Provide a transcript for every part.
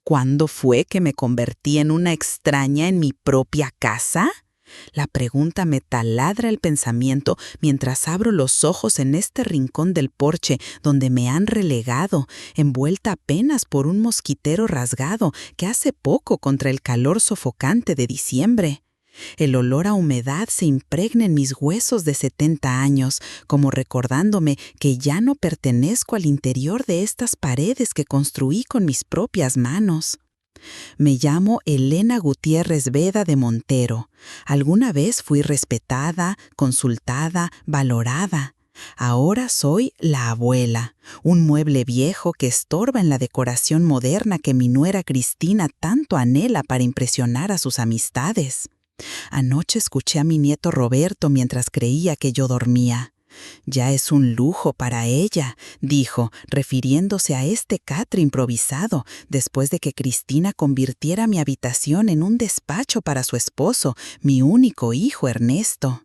¿Cuándo fue que me convertí en una extraña en mi propia casa? La pregunta me taladra el pensamiento mientras abro los ojos en este rincón del porche donde me han relegado, envuelta apenas por un mosquitero rasgado que hace poco contra el calor sofocante de diciembre. El olor a humedad se impregna en mis huesos de 70 años, como recordándome que ya no pertenezco al interior de estas paredes que construí con mis propias manos. Me llamo Elena Gutiérrez Veda de Montero. Alguna vez fui respetada, consultada, valorada. Ahora soy la abuela, un mueble viejo que estorba en la decoración moderna que mi nuera Cristina tanto anhela para impresionar a sus amistades. Anoche escuché a mi nieto Roberto mientras creía que yo dormía. «Ya es un lujo para ella», dijo, refiriéndose a este catre improvisado, después de que Cristina convirtiera mi habitación en un despacho para su esposo, mi único hijo Ernesto.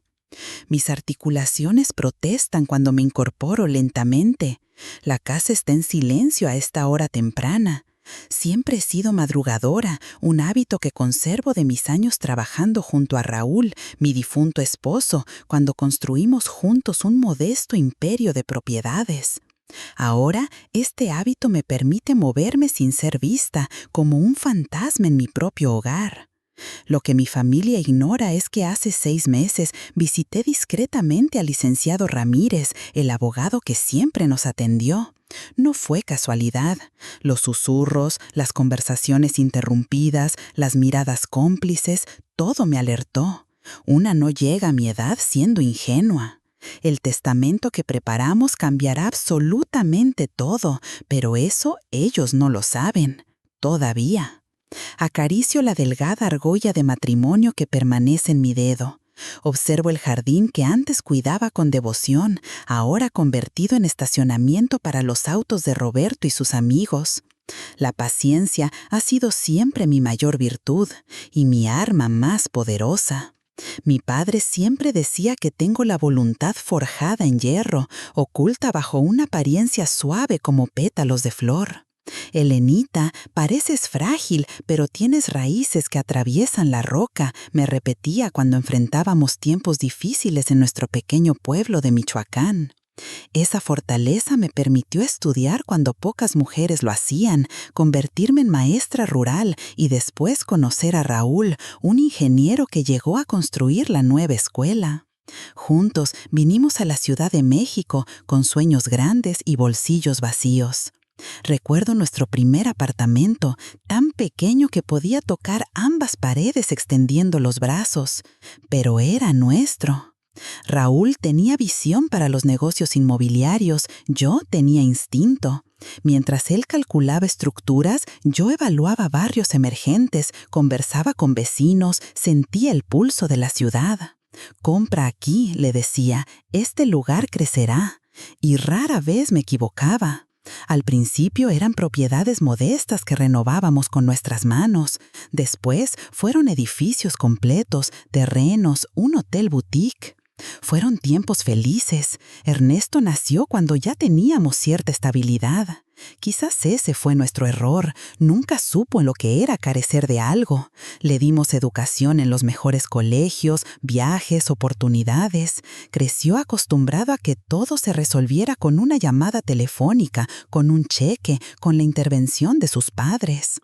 Mis articulaciones protestan cuando me incorporo lentamente. La casa está en silencio a esta hora temprana. Siempre he sido madrugadora, un hábito que conservo de mis años trabajando junto a Raúl, mi difunto esposo, cuando construimos juntos un modesto imperio de propiedades. Ahora, este hábito me permite moverme sin ser vista, como un fantasma en mi propio hogar. Lo que mi familia ignora es que hace 6 meses visité discretamente al licenciado Ramírez, el abogado que siempre nos atendió. No fue casualidad. Los susurros, las conversaciones interrumpidas, las miradas cómplices, todo me alertó. Una no llega a mi edad siendo ingenua. El testamento que preparamos cambiará absolutamente todo, pero eso ellos no lo saben. Todavía. Acaricio la delgada argolla de matrimonio que permanece en mi dedo. Observo el jardín que antes cuidaba con devoción, ahora convertido en estacionamiento para los autos de Roberto y sus amigos. La paciencia ha sido siempre mi mayor virtud y mi arma más poderosa. Mi padre siempre decía que tengo la voluntad forjada en hierro, oculta bajo una apariencia suave como pétalos de flor. «Elenita, pareces frágil, pero tienes raíces que atraviesan la roca», me repetía cuando enfrentábamos tiempos difíciles en nuestro pequeño pueblo de Michoacán. Esa fortaleza me permitió estudiar cuando pocas mujeres lo hacían, convertirme en maestra rural y después conocer a Raúl, un ingeniero que llegó a construir la nueva escuela. Juntos vinimos a la Ciudad de México con sueños grandes y bolsillos vacíos. Recuerdo nuestro primer apartamento, tan pequeño que podía tocar ambas paredes extendiendo los brazos, pero era nuestro. Raúl tenía visión para los negocios inmobiliarios, yo tenía instinto. Mientras él calculaba estructuras, yo evaluaba barrios emergentes, conversaba con vecinos, sentía el pulso de la ciudad. «Compra aquí», le decía, «este lugar crecerá». Y rara vez me equivocaba. Al principio eran propiedades modestas que renovábamos con nuestras manos. Después fueron edificios completos, terrenos, un hotel boutique. Fueron tiempos felices. Ernesto nació cuando ya teníamos cierta estabilidad. Quizás ese fue nuestro error. Nunca supo lo que era carecer de algo. Le dimos educación en los mejores colegios, viajes, oportunidades. Creció acostumbrado a que todo se resolviera con una llamada telefónica, con un cheque, con la intervención de sus padres.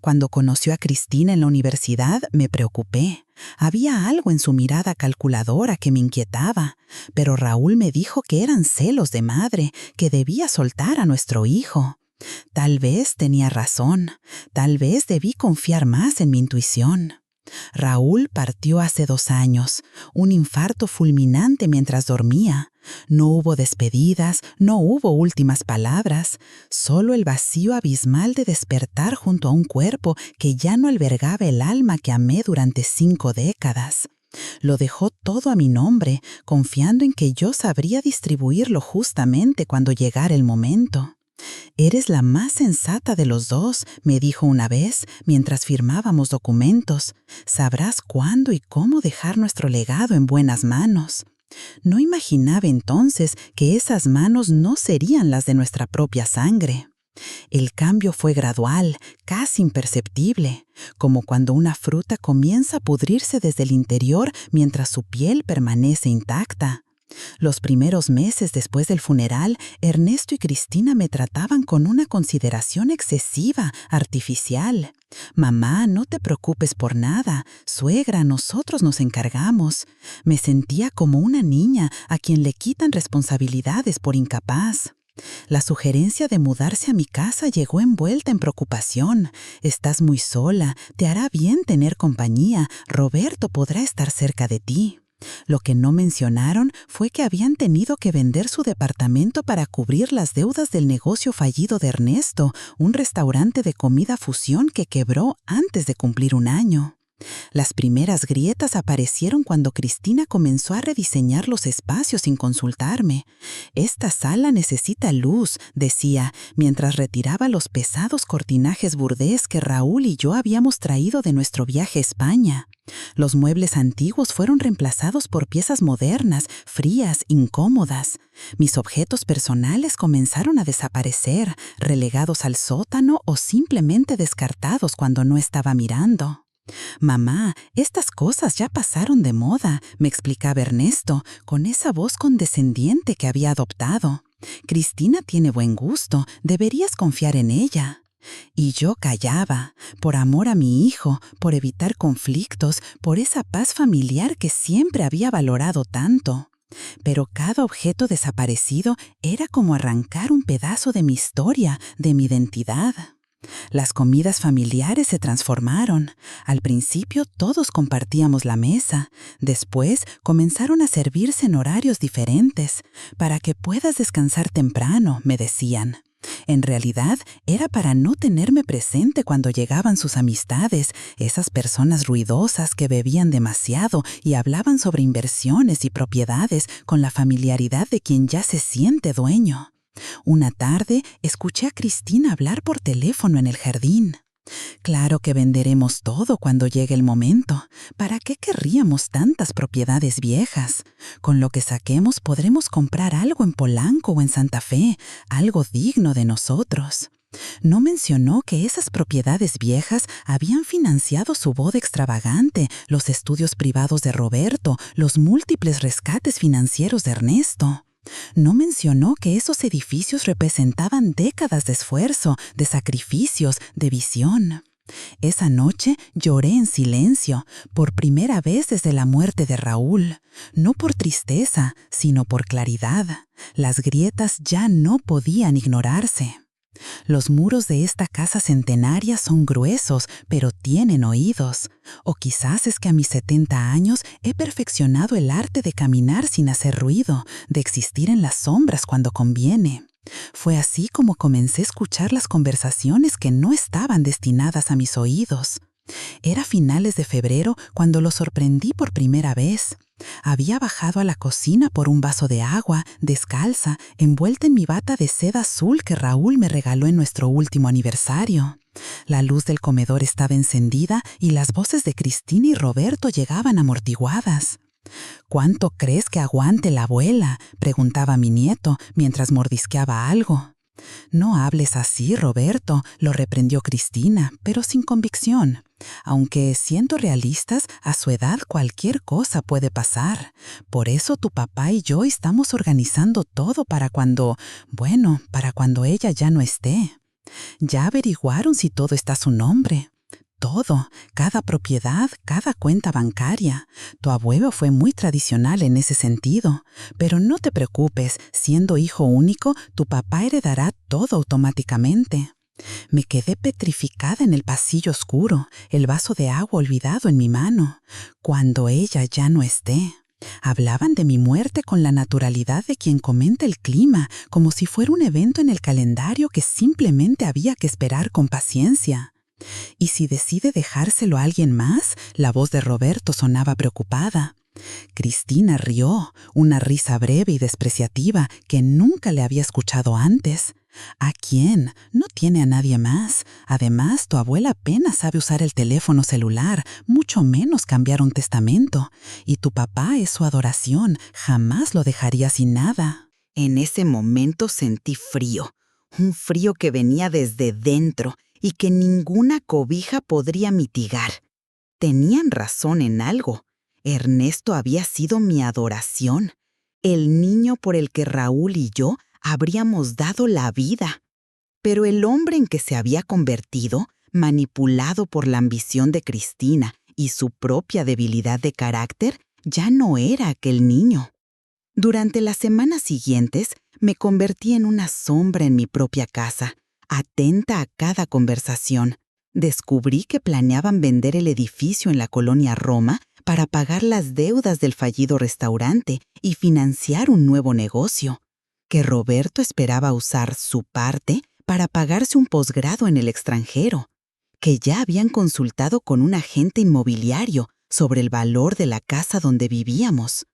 Cuando conoció a Cristina en la universidad, me preocupé. Había algo en su mirada calculadora que me inquietaba, pero Raúl me dijo que eran celos de madre, que debía soltar a nuestro hijo. Tal vez tenía razón, tal vez debí confiar más en mi intuición. Raúl partió hace 2 años, un infarto fulminante mientras dormía. No hubo despedidas, no hubo últimas palabras, solo el vacío abismal de despertar junto a un cuerpo que ya no albergaba el alma que amé durante 5 décadas. Lo dejó todo a mi nombre, confiando en que yo sabría distribuirlo justamente cuando llegara el momento. «Eres la más sensata de los dos», me dijo una vez mientras firmábamos documentos. «Sabrás cuándo y cómo dejar nuestro legado en buenas manos». No imaginaba entonces que esas manos no serían las de nuestra propia sangre. El cambio fue gradual, casi imperceptible, como cuando una fruta comienza a pudrirse desde el interior mientras su piel permanece intacta. Los primeros meses después del funeral, Ernesto y Cristina me trataban con una consideración excesiva, artificial. «Mamá, no te preocupes por nada. Suegra, nosotros nos encargamos». Me sentía como una niña a quien le quitan responsabilidades por incapaz. La sugerencia de mudarse a mi casa llegó envuelta en preocupación. «Estás muy sola, te hará bien tener compañía, Roberto podrá estar cerca de ti». Lo que no mencionaron fue que habían tenido que vender su departamento para cubrir las deudas del negocio fallido de Ernesto, un restaurante de comida fusión que quebró antes de cumplir un año. Las primeras grietas aparecieron cuando Cristina comenzó a rediseñar los espacios sin consultarme. «Esta sala necesita luz», decía, mientras retiraba los pesados cortinajes burdés que Raúl y yo habíamos traído de nuestro viaje a España. Los muebles antiguos fueron reemplazados por piezas modernas, frías, incómodas. Mis objetos personales comenzaron a desaparecer, relegados al sótano o simplemente descartados cuando no estaba mirando. «Mamá, estas cosas ya pasaron de moda», me explicaba Ernesto, con esa voz condescendiente que había adoptado. «Cristina tiene buen gusto, deberías confiar en ella». Y yo callaba, por amor a mi hijo, por evitar conflictos, por esa paz familiar que siempre había valorado tanto. Pero cada objeto desaparecido era como arrancar un pedazo de mi historia, de mi identidad. Las comidas familiares se transformaron. Al principio todos compartíamos la mesa. Después comenzaron a servirse en horarios diferentes. «Para que puedas descansar temprano», me decían. En realidad, era para no tenerme presente cuando llegaban sus amistades, esas personas ruidosas que bebían demasiado y hablaban sobre inversiones y propiedades con la familiaridad de quien ya se siente dueño. Una tarde, escuché a Cristina hablar por teléfono en el jardín. «Claro que venderemos todo cuando llegue el momento. ¿Para qué querríamos tantas propiedades viejas? Con lo que saquemos podremos comprar algo en Polanco o en Santa Fe, algo digno de nosotros». No mencionó que esas propiedades viejas habían financiado su boda extravagante, los estudios privados de Roberto, los múltiples rescates financieros de Ernesto. No mencionó que esos edificios representaban décadas de esfuerzo, de sacrificios, de visión. Esa noche lloré en silencio, por primera vez desde la muerte de Raúl. No por tristeza, sino por claridad. Las grietas ya no podían ignorarse. Los muros de esta casa centenaria son gruesos, pero tienen oídos. O quizás es que a mis 70 años he perfeccionado el arte de caminar sin hacer ruido, de existir en las sombras cuando conviene. Fue así como comencé a escuchar las conversaciones que no estaban destinadas a mis oídos. Era finales de febrero cuando lo sorprendí por primera vez. Había bajado a la cocina por un vaso de agua, descalza, envuelta en mi bata de seda azul que Raúl me regaló en nuestro último aniversario. La luz del comedor estaba encendida y las voces de Cristina y Roberto llegaban amortiguadas. «¿Cuánto crees que aguante la abuela?», preguntaba mi nieto mientras mordisqueaba algo. «No hables así, Roberto», lo reprendió Cristina, pero sin convicción. «Aunque, siendo realistas, a su edad cualquier cosa puede pasar. Por eso tu papá y yo estamos organizando todo para cuando ella ya no esté». «¿Ya averiguaron si todo está a su nombre?» «Todo, cada propiedad, cada cuenta bancaria. Tu abuelo fue muy tradicional en ese sentido. Pero no te preocupes, siendo hijo único, tu papá heredará todo automáticamente». Me quedé petrificada en el pasillo oscuro, el vaso de agua olvidado en mi mano. «Cuando ella ya no esté». Hablaban de mi muerte con la naturalidad de quien comenta el clima, como si fuera un evento en el calendario que simplemente había que esperar con paciencia. «¿Y si decide dejárselo a alguien más?», la voz de Roberto sonaba preocupada. Cristina rió, una risa breve y despreciativa que nunca le había escuchado antes. «¿A quién? No tiene a nadie más. Además, tu abuela apenas sabe usar el teléfono celular, mucho menos cambiar un testamento. Y tu papá es su adoración, jamás lo dejaría sin nada». En ese momento sentí frío, un frío que venía desde dentro y que ninguna cobija podría mitigar. Tenían razón en algo. Ernesto había sido mi adoración, el niño por el que Raúl y yo habríamos dado la vida. Pero el hombre en que se había convertido, manipulado por la ambición de Cristina y su propia debilidad de carácter, ya no era aquel niño. Durante las semanas siguientes, me convertí en una sombra en mi propia casa, atenta a cada conversación. Descubrí que planeaban vender el edificio en la colonia Roma para pagar las deudas del fallido restaurante y financiar un nuevo negocio, que Roberto esperaba usar su parte para pagarse un posgrado en el extranjero, que ya habían consultado con un agente inmobiliario sobre el valor de la casa donde vivíamos.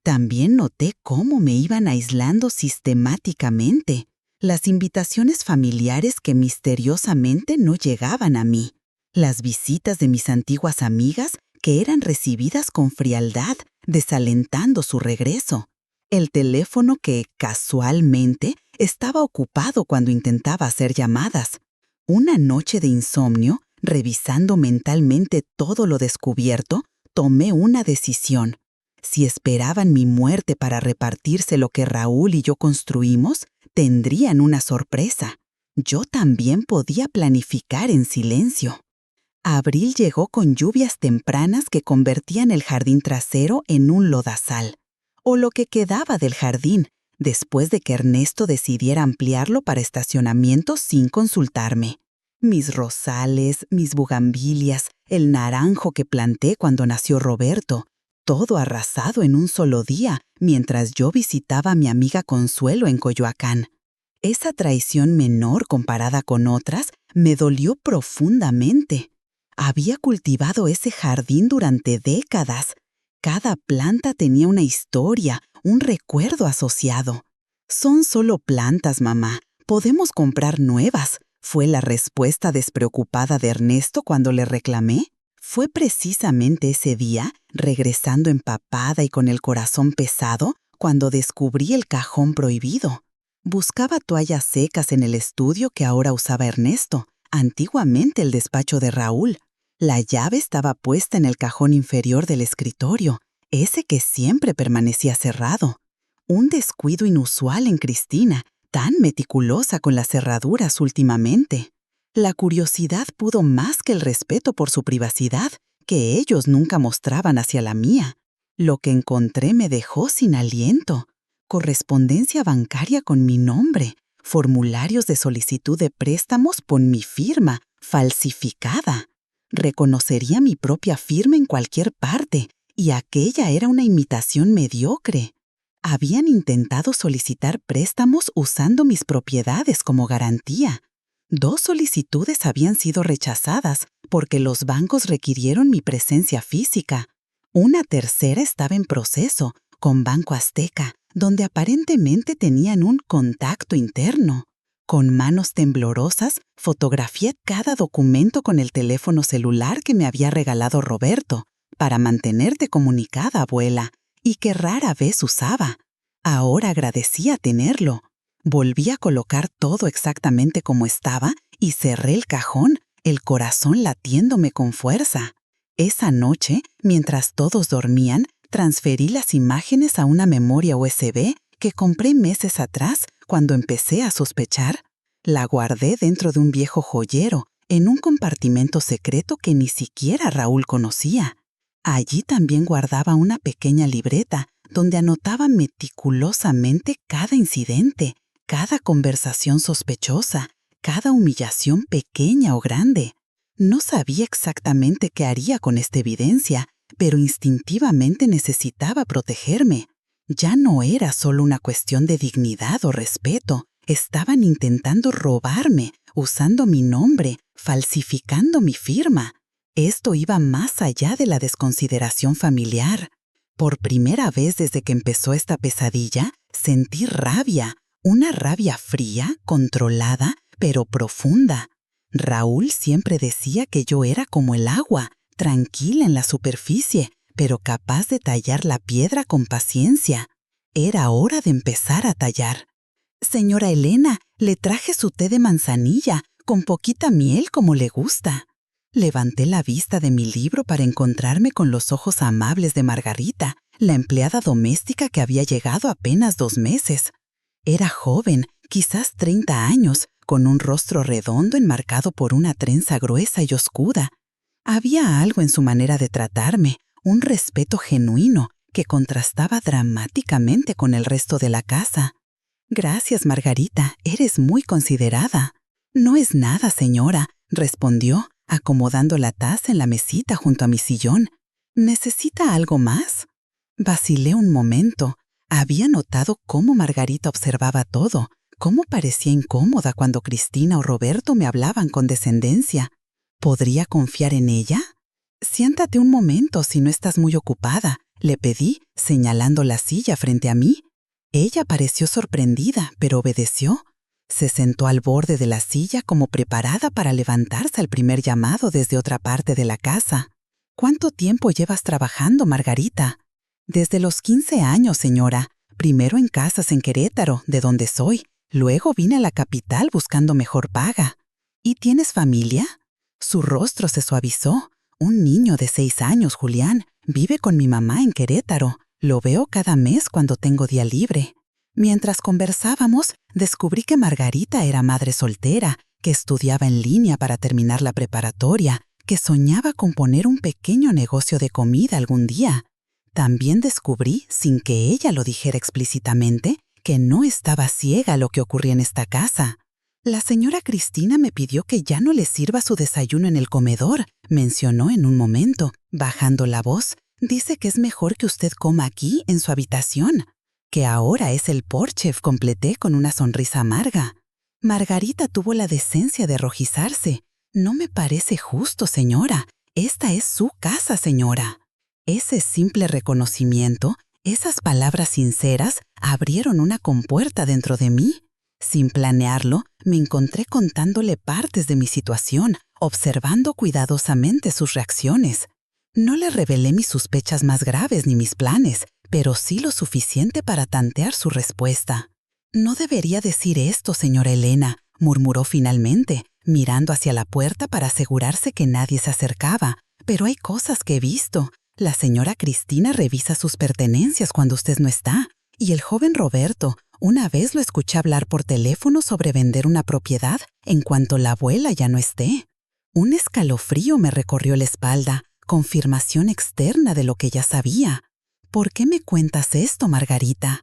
También noté cómo me iban aislando sistemáticamente, las invitaciones familiares que misteriosamente no llegaban a mí, las visitas de mis antiguas amigas que eran recibidas con frialdad, desalentando su regreso, el teléfono que, casualmente, estaba ocupado cuando intentaba hacer llamadas. Una noche de insomnio, revisando mentalmente todo lo descubierto, tomé una decisión. Si esperaban mi muerte para repartirse lo que Raúl y yo construimos, tendrían una sorpresa. Yo también podía planificar en silencio. Abril llegó con lluvias tempranas que convertían el jardín trasero en un lodazal, o lo que quedaba del jardín, después de que Ernesto decidiera ampliarlo para estacionamiento sin consultarme. Mis rosales, mis bugambilias, el naranjo que planté cuando nació Roberto, todo arrasado en un solo día mientras yo visitaba a mi amiga Consuelo en Coyoacán. Esa traición menor comparada con otras me dolió profundamente. Había cultivado ese jardín durante décadas. Cada planta tenía una historia, un recuerdo asociado. «Son solo plantas, mamá. Podemos comprar nuevas», fue la respuesta despreocupada de Ernesto cuando le reclamé. Fue precisamente ese día, regresando empapada y con el corazón pesado, cuando descubrí el cajón prohibido. Buscaba toallas secas en el estudio que ahora usaba Ernesto, antiguamente el despacho de Raúl. La llave estaba puesta en el cajón inferior del escritorio, ese que siempre permanecía cerrado. Un descuido inusual en Cristina, tan meticulosa con las cerraduras últimamente. La curiosidad pudo más que el respeto por su privacidad, que ellos nunca mostraban hacia la mía. Lo que encontré me dejó sin aliento. Correspondencia bancaria con mi nombre, formularios de solicitud de préstamos con mi firma, falsificada. Reconocería mi propia firma en cualquier parte, y aquella era una imitación mediocre. Habían intentado solicitar préstamos usando mis propiedades como garantía. 2 solicitudes habían sido rechazadas porque los bancos requirieron mi presencia física. Una tercera estaba en proceso, con Banco Azteca, donde aparentemente tenían un contacto interno. Con manos temblorosas, fotografié cada documento con el teléfono celular que me había regalado Roberto, para mantenerte comunicada, abuela, y que rara vez usaba. Ahora agradecía tenerlo. Volví a colocar todo exactamente como estaba y cerré el cajón, el corazón latiéndome con fuerza. Esa noche, mientras todos dormían, transferí las imágenes a una memoria USB que compré meses atrás cuando empecé a sospechar. La guardé dentro de un viejo joyero, en un compartimento secreto que ni siquiera Raúl conocía. Allí también guardaba una pequeña libreta donde anotaba meticulosamente cada incidente, cada conversación sospechosa, cada humillación pequeña o grande. No sabía exactamente qué haría con esta evidencia, pero instintivamente necesitaba protegerme. Ya no era solo una cuestión de dignidad o respeto. Estaban intentando robarme, usando mi nombre, falsificando mi firma. Esto iba más allá de la desconsideración familiar. Por primera vez desde que empezó esta pesadilla, sentí rabia, una rabia fría, controlada, pero profunda. Raúl siempre decía que yo era como el agua, tranquila en la superficie, pero capaz de tallar la piedra con paciencia. Era hora de empezar a tallar. «Señora Elena, Le traje su té de manzanilla, con poquita miel como le gusta. Levanté la vista de mi libro para encontrarme con los ojos amables de Margarita, la empleada doméstica que había llegado apenas 2 meses. Era joven, quizás 30 años, con un rostro redondo enmarcado por una trenza gruesa y oscura. Había algo en su manera de tratarme, un respeto genuino que contrastaba dramáticamente con el resto de la casa. «Gracias, Margarita, eres muy considerada». «No es nada, señora», respondió, acomodando la taza en la mesita junto a mi sillón. «¿Necesita algo más?» Vacilé un momento. Había notado cómo Margarita observaba todo, cómo parecía incómoda cuando Cristina o Roberto me hablaban con descendencia. ¿Podría confiar en ella? «Siéntate un momento si no estás muy ocupada», le pedí, señalando la silla frente a mí. Ella pareció sorprendida, pero obedeció. Se sentó al borde de la silla como preparada para levantarse al primer llamado desde otra parte de la casa. «¿Cuánto tiempo llevas trabajando, Margarita?» «Desde los 15 años, señora. Primero en casas en Querétaro, de donde soy. Luego vine a la capital buscando mejor paga». «¿Y tienes familia?» Su rostro se suavizó. «Un niño de 6 años, Julián. Vive con mi mamá en Querétaro. Lo veo cada mes cuando tengo día libre». Mientras conversábamos, descubrí que Margarita era madre soltera, que estudiaba en línea para terminar la preparatoria, que soñaba con poner un pequeño negocio de comida algún día. También descubrí, sin que ella lo dijera explícitamente, que no estaba ciega a lo que ocurría en esta casa. «La señora Cristina me pidió que ya no le sirva su desayuno en el comedor», mencionó en un momento, bajando la voz. «Dice que es mejor que usted coma aquí, en su habitación». «Que ahora es el porche», completé con una sonrisa amarga. Margarita tuvo la decencia de rojizarse. «No me parece justo, señora. Esta es su casa, señora». Ese simple reconocimiento, esas palabras sinceras, abrieron una compuerta dentro de mí. Sin planearlo, me encontré contándole partes de mi situación, observando cuidadosamente sus reacciones. No le revelé mis sospechas más graves ni mis planes, pero sí lo suficiente para tantear su respuesta. «No debería decir esto, señora Elena», murmuró finalmente, mirando hacia la puerta para asegurarse que nadie se acercaba. «Pero hay cosas que he visto. La señora Cristina revisa sus pertenencias cuando usted no está. Y el joven Roberto, una vez lo escuché hablar por teléfono sobre vender una propiedad en cuanto la abuela ya no esté». Un escalofrío me recorrió la espalda, confirmación externa de lo que ya sabía. «¿Por qué me cuentas esto, Margarita?»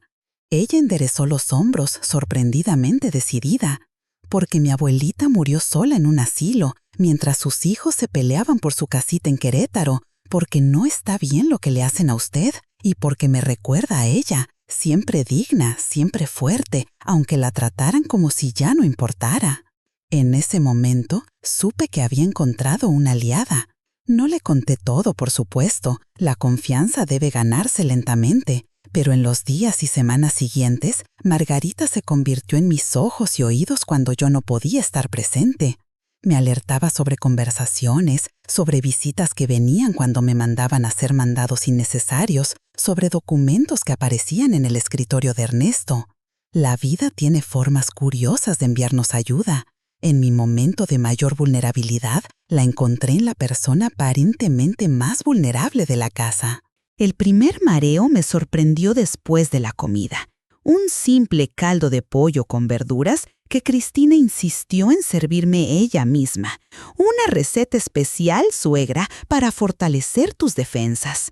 Ella enderezó los hombros, sorprendidamente decidida. «Porque mi abuelita murió sola en un asilo, mientras sus hijos se peleaban por su casita en Querétaro, porque no está bien lo que le hacen a usted, y porque me recuerda a ella, siempre digna, siempre fuerte, aunque la trataran como si ya no importara». En ese momento, supe que había encontrado una aliada. No le conté todo, por supuesto. La confianza debe ganarse lentamente. Pero en los días y semanas siguientes, Margarita se convirtió en mis ojos y oídos cuando yo no podía estar presente. Me alertaba sobre conversaciones, sobre visitas que venían cuando me mandaban a hacer mandados innecesarios, sobre documentos que aparecían en el escritorio de Ernesto. La vida tiene formas curiosas de enviarnos ayuda. En mi momento de mayor vulnerabilidad, la encontré en la persona aparentemente más vulnerable de la casa. El primer mareo me sorprendió después de la comida. Un simple caldo de pollo con verduras que Cristina insistió en servirme ella misma. Una receta especial, suegra, para fortalecer tus defensas.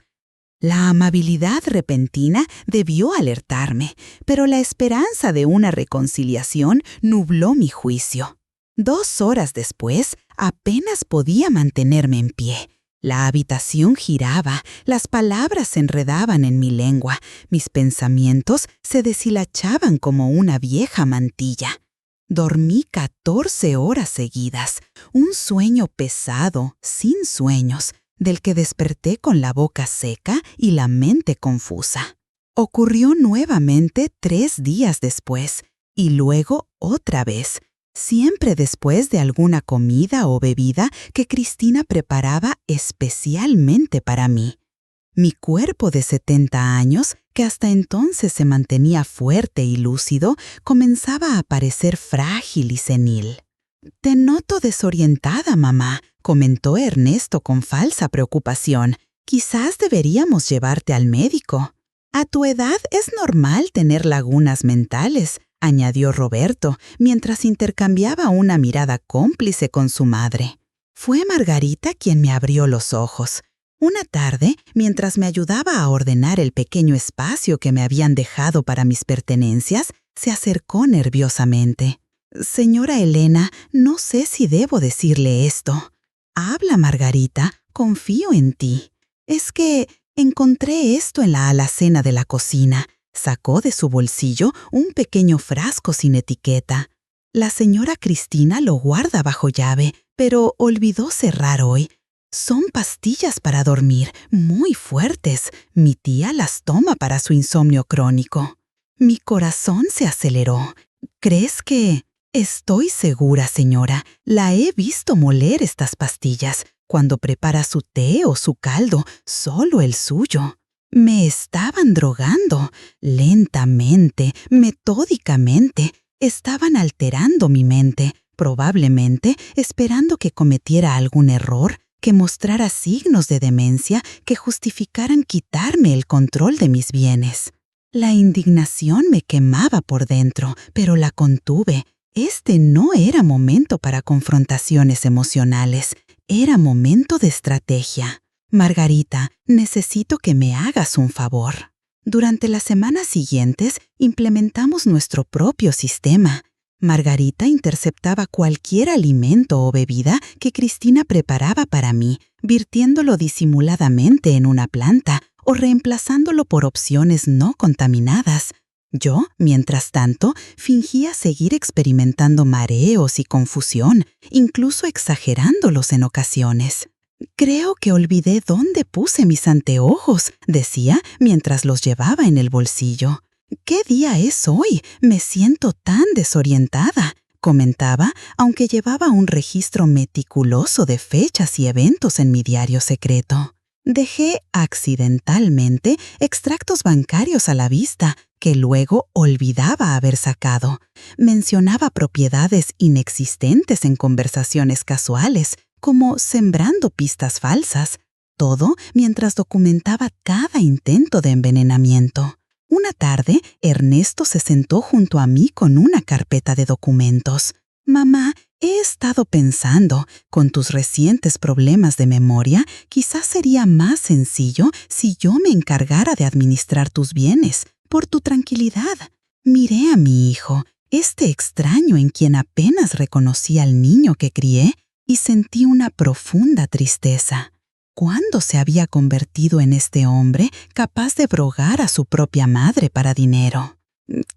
La amabilidad repentina debió alertarme, pero la esperanza de una reconciliación nubló mi juicio. 2 horas después, apenas podía mantenerme en pie. La habitación giraba, las palabras se enredaban en mi lengua, mis pensamientos se deshilachaban como una vieja mantilla. Dormí 14 horas seguidas, un sueño pesado, sin sueños, del que desperté con la boca seca y la mente confusa. Ocurrió nuevamente 3 días después, y luego otra vez, siempre después de alguna comida o bebida que Cristina preparaba especialmente para mí. Mi cuerpo de 70 años, que hasta entonces se mantenía fuerte y lúcido, comenzaba a parecer frágil y senil. «Te noto desorientada, mamá», comentó Ernesto con falsa preocupación. «Quizás deberíamos llevarte al médico». «A tu edad es normal tener lagunas mentales», añadió Roberto, mientras intercambiaba una mirada cómplice con su madre. Fue Margarita quien me abrió los ojos. Una tarde, mientras me ayudaba a ordenar el pequeño espacio que me habían dejado para mis pertenencias, se acercó nerviosamente. «Señora Elena, no sé si debo decirle esto». «Habla, Margarita, confío en ti». «Es que encontré esto en la alacena de la cocina». Sacó de su bolsillo un pequeño frasco sin etiqueta. «La señora Cristina lo guarda bajo llave, pero olvidó cerrar hoy. Son pastillas para dormir, muy fuertes. Mi tía las toma para su insomnio crónico». Mi corazón se aceleró. «¿Crees que...?» «Estoy segura, señora. La he visto moler estas pastillas cuando prepara su té o su caldo, solo el suyo». Me estaban drogando. Lentamente, metódicamente, estaban alterando mi mente, probablemente esperando que cometiera algún error, que mostrara signos de demencia que justificaran quitarme el control de mis bienes. La indignación me quemaba por dentro, pero la contuve. Este no era momento para confrontaciones emocionales, era momento de estrategia. «Margarita, necesito que me hagas un favor». Durante las semanas siguientes, implementamos nuestro propio sistema. Margarita interceptaba cualquier alimento o bebida que Cristina preparaba para mí, virtiéndolo disimuladamente en una planta o reemplazándolo por opciones no contaminadas. Yo, mientras tanto, fingía seguir experimentando mareos y confusión, incluso exagerándolos en ocasiones. «Creo que olvidé dónde puse mis anteojos», decía mientras los llevaba en el bolsillo. «¿Qué día es hoy? Me siento tan desorientada», comentaba, aunque llevaba un registro meticuloso de fechas y eventos en mi diario secreto. Dejé accidentalmente extractos bancarios a la vista que luego olvidaba haber sacado. Mencionaba propiedades inexistentes en conversaciones casuales, como sembrando pistas falsas, todo mientras documentaba cada intento de envenenamiento. Una tarde, Ernesto se sentó junto a mí con una carpeta de documentos. «Mamá, he estado pensando, con tus recientes problemas de memoria, quizás sería más sencillo si yo me encargara de administrar tus bienes, por tu tranquilidad». Miré a mi hijo, este extraño en quien apenas reconocí al niño que crié, y sentí una profunda tristeza. ¿Cuándo se había convertido en este hombre capaz de brogar a su propia madre para dinero?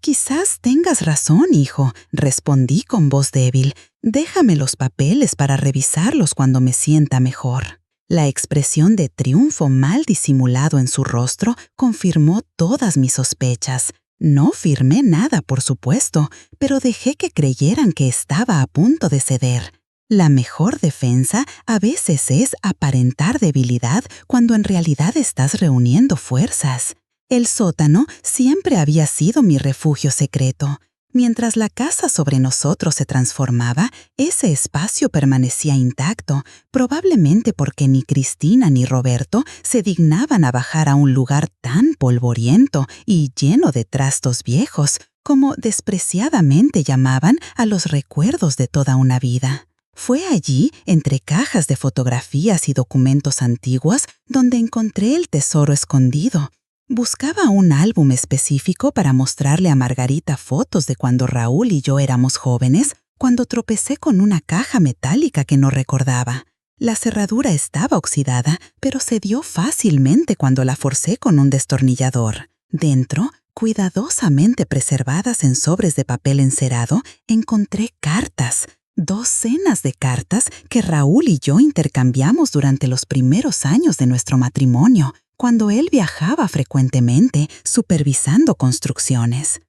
«Quizás tengas razón, hijo», respondí con voz débil. «Déjame los papeles para revisarlos cuando me sienta mejor». La expresión de triunfo mal disimulado en su rostro confirmó todas mis sospechas. No firmé nada, por supuesto, pero dejé que creyeran que estaba a punto de ceder. La mejor defensa a veces es aparentar debilidad cuando en realidad estás reuniendo fuerzas. El sótano siempre había sido mi refugio secreto. Mientras la casa sobre nosotros se transformaba, ese espacio permanecía intacto, probablemente porque ni Cristina ni Roberto se dignaban a bajar a un lugar tan polvoriento y lleno de trastos viejos, como despreciadamente llamaban a los recuerdos de toda una vida. Fue allí, entre cajas de fotografías y documentos antiguos, donde encontré el tesoro escondido. Buscaba un álbum específico para mostrarle a Margarita fotos de cuando Raúl y yo éramos jóvenes, cuando tropecé con una caja metálica que no recordaba. La cerradura estaba oxidada, pero cedió fácilmente cuando la forcé con un destornillador. Dentro, cuidadosamente preservadas en sobres de papel encerado, encontré cartas. Docenas de cartas que Raúl y yo intercambiamos durante los primeros años de nuestro matrimonio, cuando él viajaba frecuentemente supervisando construcciones.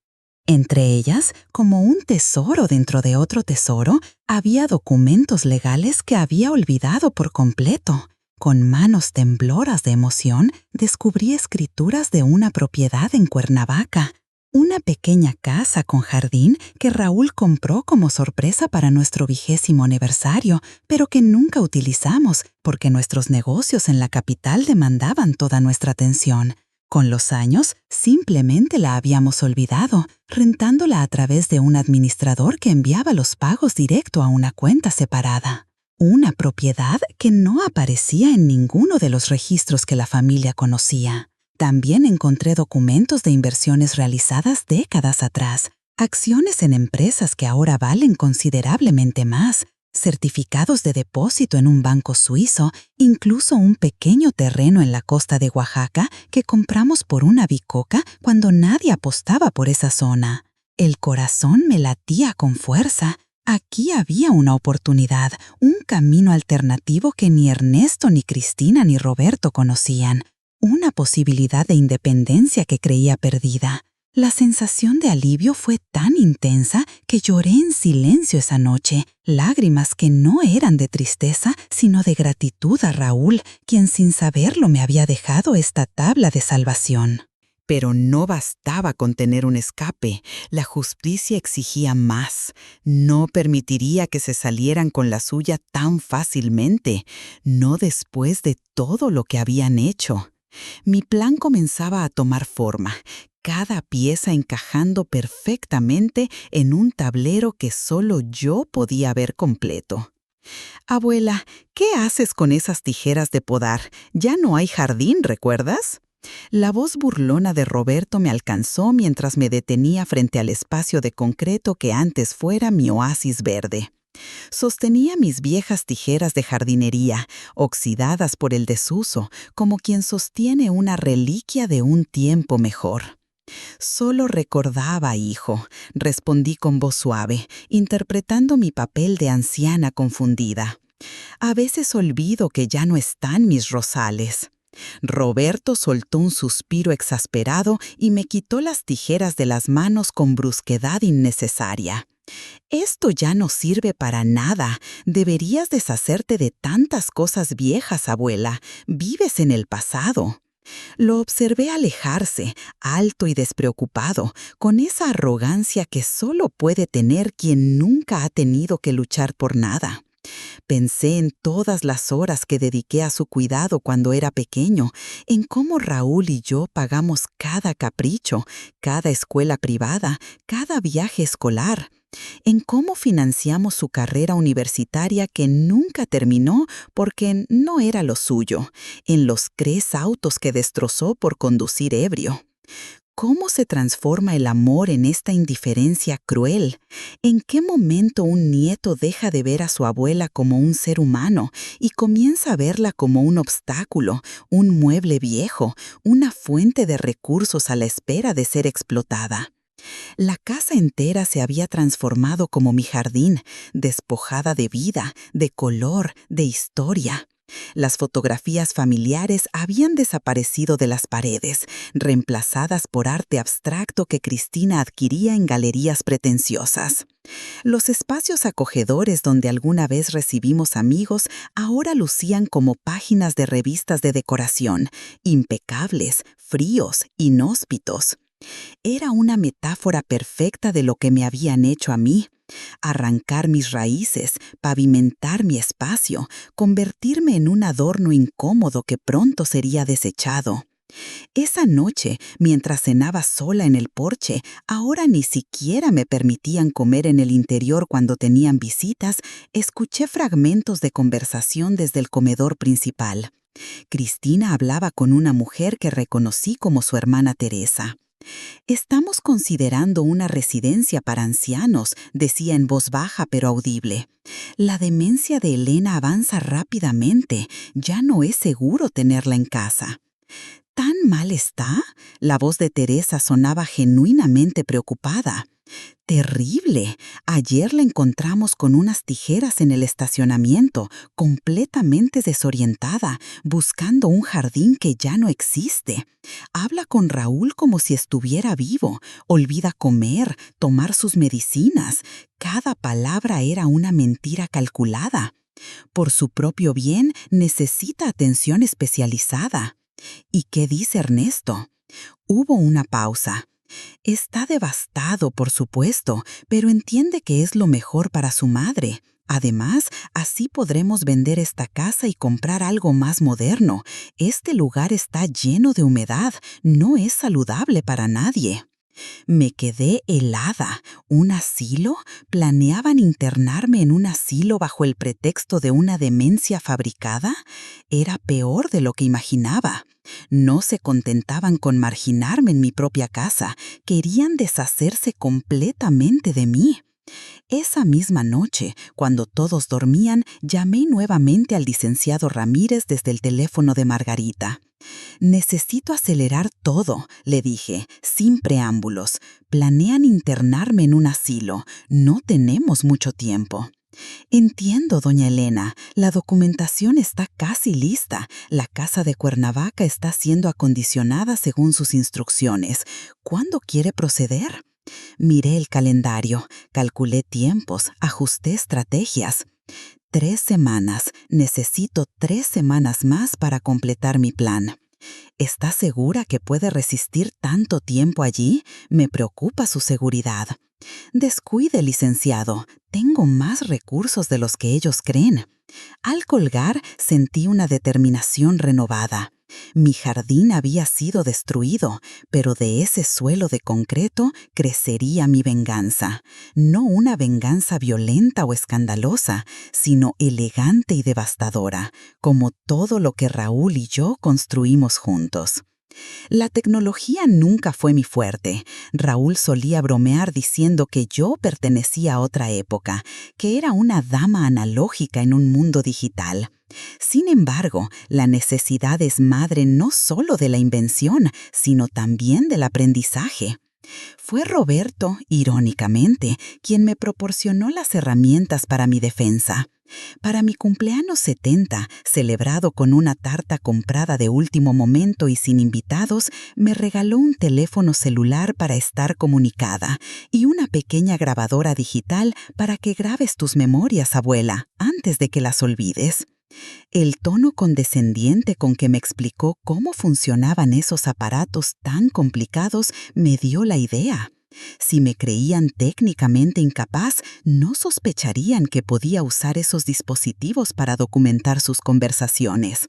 Entre ellas, como un tesoro dentro de otro tesoro, había documentos legales que había olvidado por completo. Con manos tembloras de emoción, descubrí escrituras de una propiedad en Cuernavaca. Una pequeña casa con jardín que Raúl compró como sorpresa para nuestro 20º aniversario, pero que nunca utilizamos porque nuestros negocios en la capital demandaban toda nuestra atención. Con los años, simplemente la habíamos olvidado, rentándola a través de un administrador que enviaba los pagos directo a una cuenta separada. Una propiedad que no aparecía en ninguno de los registros que la familia conocía. También encontré documentos de inversiones realizadas décadas atrás, acciones en empresas que ahora valen considerablemente más, certificados de depósito en un banco suizo, incluso un pequeño terreno en la costa de Oaxaca que compramos por una bicoca cuando nadie apostaba por esa zona. El corazón me latía con fuerza. Aquí había una oportunidad, un camino alternativo que ni Ernesto, ni Cristina, ni Roberto conocían. Una posibilidad de independencia que creía perdida. La sensación de alivio fue tan intensa que lloré en silencio esa noche, lágrimas que no eran de tristeza, sino de gratitud a Raúl, quien sin saberlo me había dejado esta tabla de salvación. Pero no bastaba con tener un escape. La justicia exigía más. No permitiría que se salieran con la suya tan fácilmente, no después de todo lo que habían hecho. Mi plan comenzaba a tomar forma, cada pieza encajando perfectamente en un tablero que solo yo podía ver completo. Abuela, ¿qué haces con esas tijeras de podar? Ya no hay jardín, ¿recuerdas? La voz burlona de Roberto me alcanzó mientras me detenía frente al espacio de concreto que antes fuera mi oasis verde. Sostenía mis viejas tijeras de jardinería, oxidadas por el desuso, como quien sostiene una reliquia de un tiempo mejor. Solo recordaba, hijo, respondí con voz suave, interpretando mi papel de anciana confundida. A veces olvido que ya no están mis rosales. Roberto soltó un suspiro exasperado y me quitó las tijeras de las manos con brusquedad innecesaria. Esto ya no sirve para nada. Deberías deshacerte de tantas cosas viejas, abuela. Vives en el pasado. Lo observé alejarse, alto y despreocupado, con esa arrogancia que solo puede tener quien nunca ha tenido que luchar por nada. Pensé en todas las horas que dediqué a su cuidado cuando era pequeño, en cómo Raúl y yo pagamos cada capricho, cada escuela privada, cada viaje escolar, en cómo financiamos su carrera universitaria que nunca terminó porque no era lo suyo, en los 3 autos que destrozó por conducir ebrio. ¿Cómo se transforma el amor en esta indiferencia cruel? ¿En qué momento un nieto deja de ver a su abuela como un ser humano y comienza a verla como un obstáculo, un mueble viejo, una fuente de recursos a la espera de ser explotada? La casa entera se había transformado como mi jardín, despojada de vida, de color, de historia. Las fotografías familiares habían desaparecido de las paredes, reemplazadas por arte abstracto que Cristina adquiría en galerías pretenciosas. Los espacios acogedores donde alguna vez recibimos amigos ahora lucían como páginas de revistas de decoración, impecables, fríos, inhóspitos. Era una metáfora perfecta de lo que me habían hecho a mí. Arrancar mis raíces, pavimentar mi espacio, convertirme en un adorno incómodo que pronto sería desechado. Esa noche, mientras cenaba sola en el porche, ahora ni siquiera me permitían comer en el interior cuando tenían visitas, escuché fragmentos de conversación desde el comedor principal. Cristina hablaba con una mujer que reconocí como su hermana Teresa. «Estamos considerando una residencia para ancianos», decía en voz baja pero audible. «La demencia de Elena avanza rápidamente. Ya no es seguro tenerla en casa». «¿Tan mal está?». La voz de Teresa sonaba genuinamente preocupada. «Terrible. Ayer la encontramos con unas tijeras en el estacionamiento, completamente desorientada, buscando un jardín que ya no existe. Habla con Raúl como si estuviera vivo. Olvida comer, tomar sus medicinas. Cada palabra era una mentira calculada. Por su propio bien, necesita atención especializada. ¿Y qué dice Ernesto? Hubo una pausa. Está devastado, por supuesto, pero entiende que es lo mejor para su madre. Además, así podremos vender esta casa y comprar algo más moderno. Este lugar está lleno de humedad, no es saludable para nadie. Me quedé helada. ¿Un asilo? ¿Planeaban internarme en un asilo bajo el pretexto de una demencia fabricada? Era peor de lo que imaginaba. No se contentaban con marginarme en mi propia casa, querían deshacerse completamente de mí. Esa misma noche, cuando todos dormían, llamé nuevamente al licenciado Ramírez desde el teléfono de Margarita. Necesito acelerar todo, le dije, sin preámbulos. Planean internarme en un asilo. No tenemos mucho tiempo. Entiendo, doña Elena. La documentación está casi lista. La casa de Cuernavaca está siendo acondicionada según sus instrucciones. ¿Cuándo quiere proceder? Miré el calendario, calculé tiempos, ajusté estrategias. 3 semanas. Necesito 3 semanas más para completar mi plan. ¿Está segura que puede resistir tanto tiempo allí? Me preocupa su seguridad. Descuide, licenciado. Tengo más recursos de los que ellos creen. Al colgar, sentí una determinación renovada. Mi jardín había sido destruido, pero de ese suelo de concreto crecería mi venganza. No una venganza violenta o escandalosa, sino elegante y devastadora, como todo lo que Raúl y yo construimos juntos. La tecnología nunca fue mi fuerte. Raúl solía bromear diciendo que yo pertenecía a otra época, que era una dama analógica en un mundo digital. Sin embargo, la necesidad es madre no solo de la invención, sino también del aprendizaje. Fue Roberto, irónicamente, quien me proporcionó las herramientas para mi defensa. Para mi cumpleaños 70, celebrado con una tarta comprada de último momento y sin invitados, me regaló un teléfono celular para estar comunicada y una pequeña grabadora digital para que grabes tus memorias, abuela, antes de que las olvides. El tono condescendiente con que me explicó cómo funcionaban esos aparatos tan complicados me dio la idea. Si me creían técnicamente incapaz, no sospecharían que podía usar esos dispositivos para documentar sus conversaciones.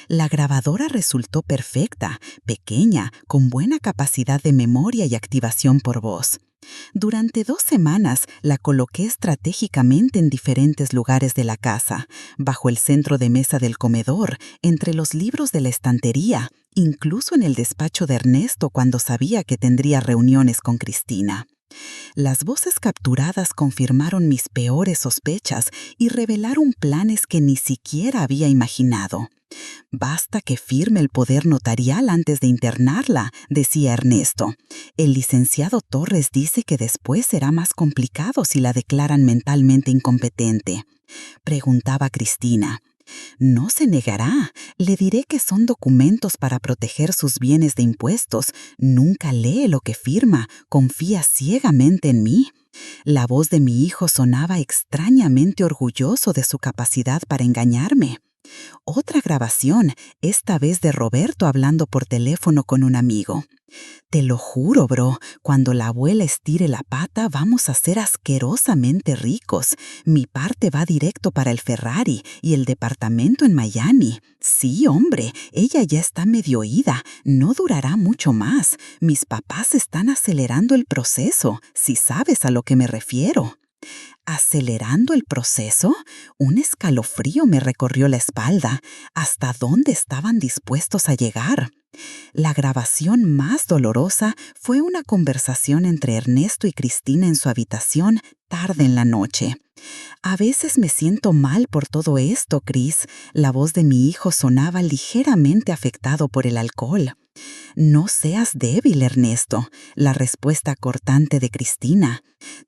La grabadora resultó perfecta, pequeña, con buena capacidad de memoria y activación por voz. Durante 2 semanas la coloqué estratégicamente en diferentes lugares de la casa, bajo el centro de mesa del comedor, entre los libros de la estantería, incluso en el despacho de Ernesto cuando sabía que tendría reuniones con Cristina. Las voces capturadas confirmaron mis peores sospechas y revelaron planes que ni siquiera había imaginado. «Basta que firme el poder notarial antes de internarla», decía Ernesto. «El licenciado Torres dice que después será más complicado si la declaran mentalmente incompetente». Preguntaba Cristina. «No se negará. Le diré que son documentos para proteger sus bienes de impuestos. Nunca lee lo que firma. Confía ciegamente en mí». La voz de mi hijo sonaba extrañamente orgulloso de su capacidad para engañarme. Otra grabación, esta vez de Roberto hablando por teléfono con un amigo. «Te lo juro, bro, cuando la abuela estire la pata vamos a ser asquerosamente ricos. Mi parte va directo para el Ferrari y el departamento en Miami. Sí, hombre, ella ya está medio ida, no durará mucho más. Mis papás están acelerando el proceso, si sabes a lo que me refiero». ¿Acelerando el proceso? Un escalofrío me recorrió la espalda. ¿Hasta dónde estaban dispuestos a llegar? La grabación más dolorosa fue una conversación entre Ernesto y Cristina en su habitación tarde en la noche. «A veces me siento mal por todo esto, Cris». La voz de mi hijo sonaba ligeramente afectado por el alcohol. «No seas débil, Ernesto», la respuesta cortante de Cristina.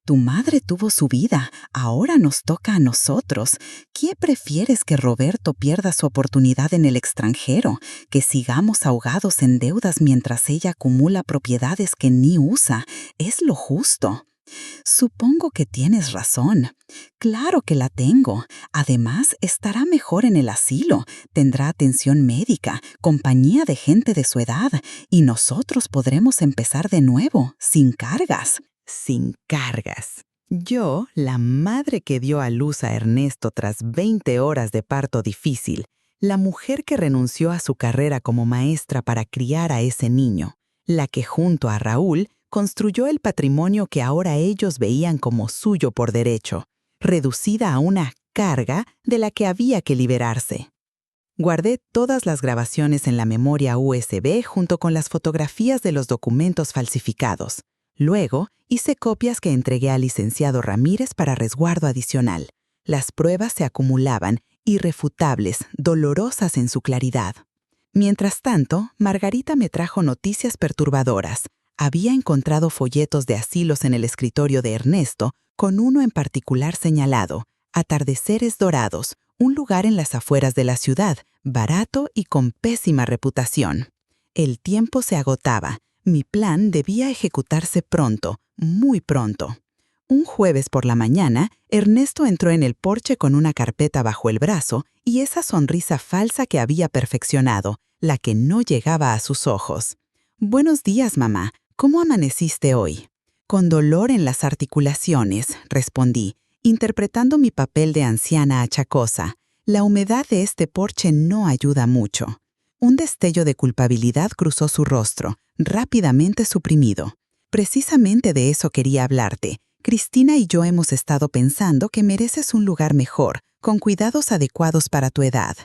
«Tu madre tuvo su vida, ahora nos toca a nosotros. ¿Qué prefieres, que Roberto pierda su oportunidad en el extranjero, que sigamos ahogados en deudas mientras ella acumula propiedades que ni usa? Es lo justo». Supongo que tienes razón. Claro que la tengo. Además, estará mejor en el asilo. Tendrá atención médica, compañía de gente de su edad, y nosotros podremos empezar de nuevo, sin cargas. Sin cargas. Yo, la madre que dio a luz a Ernesto tras 20 horas de parto difícil, la mujer que renunció a su carrera como maestra para criar a ese niño, la que junto a Raúl construyó el patrimonio que ahora ellos veían como suyo por derecho, reducida a una carga de la que había que liberarse. Guardé todas las grabaciones en la memoria USB junto con las fotografías de los documentos falsificados. Luego, hice copias que entregué al licenciado Ramírez para resguardo adicional. Las pruebas se acumulaban, irrefutables, dolorosas en su claridad. Mientras tanto, Margarita me trajo noticias perturbadoras. Había encontrado folletos de asilos en el escritorio de Ernesto, con uno en particular señalado, Atardeceres Dorados, un lugar en las afueras de la ciudad, barato y con pésima reputación. El tiempo se agotaba. Mi plan debía ejecutarse pronto, muy pronto. Un jueves por la mañana, Ernesto entró en el porche con una carpeta bajo el brazo y esa sonrisa falsa que había perfeccionado, la que no llegaba a sus ojos. «Buenos días, mamá. ¿Cómo amaneciste hoy?» «Con dolor en las articulaciones», respondí, interpretando mi papel de anciana achacosa. La humedad de este porche no ayuda mucho. Un destello de culpabilidad cruzó su rostro, rápidamente suprimido. «Precisamente de eso quería hablarte. Cristina y yo hemos estado pensando que mereces un lugar mejor, con cuidados adecuados para tu edad».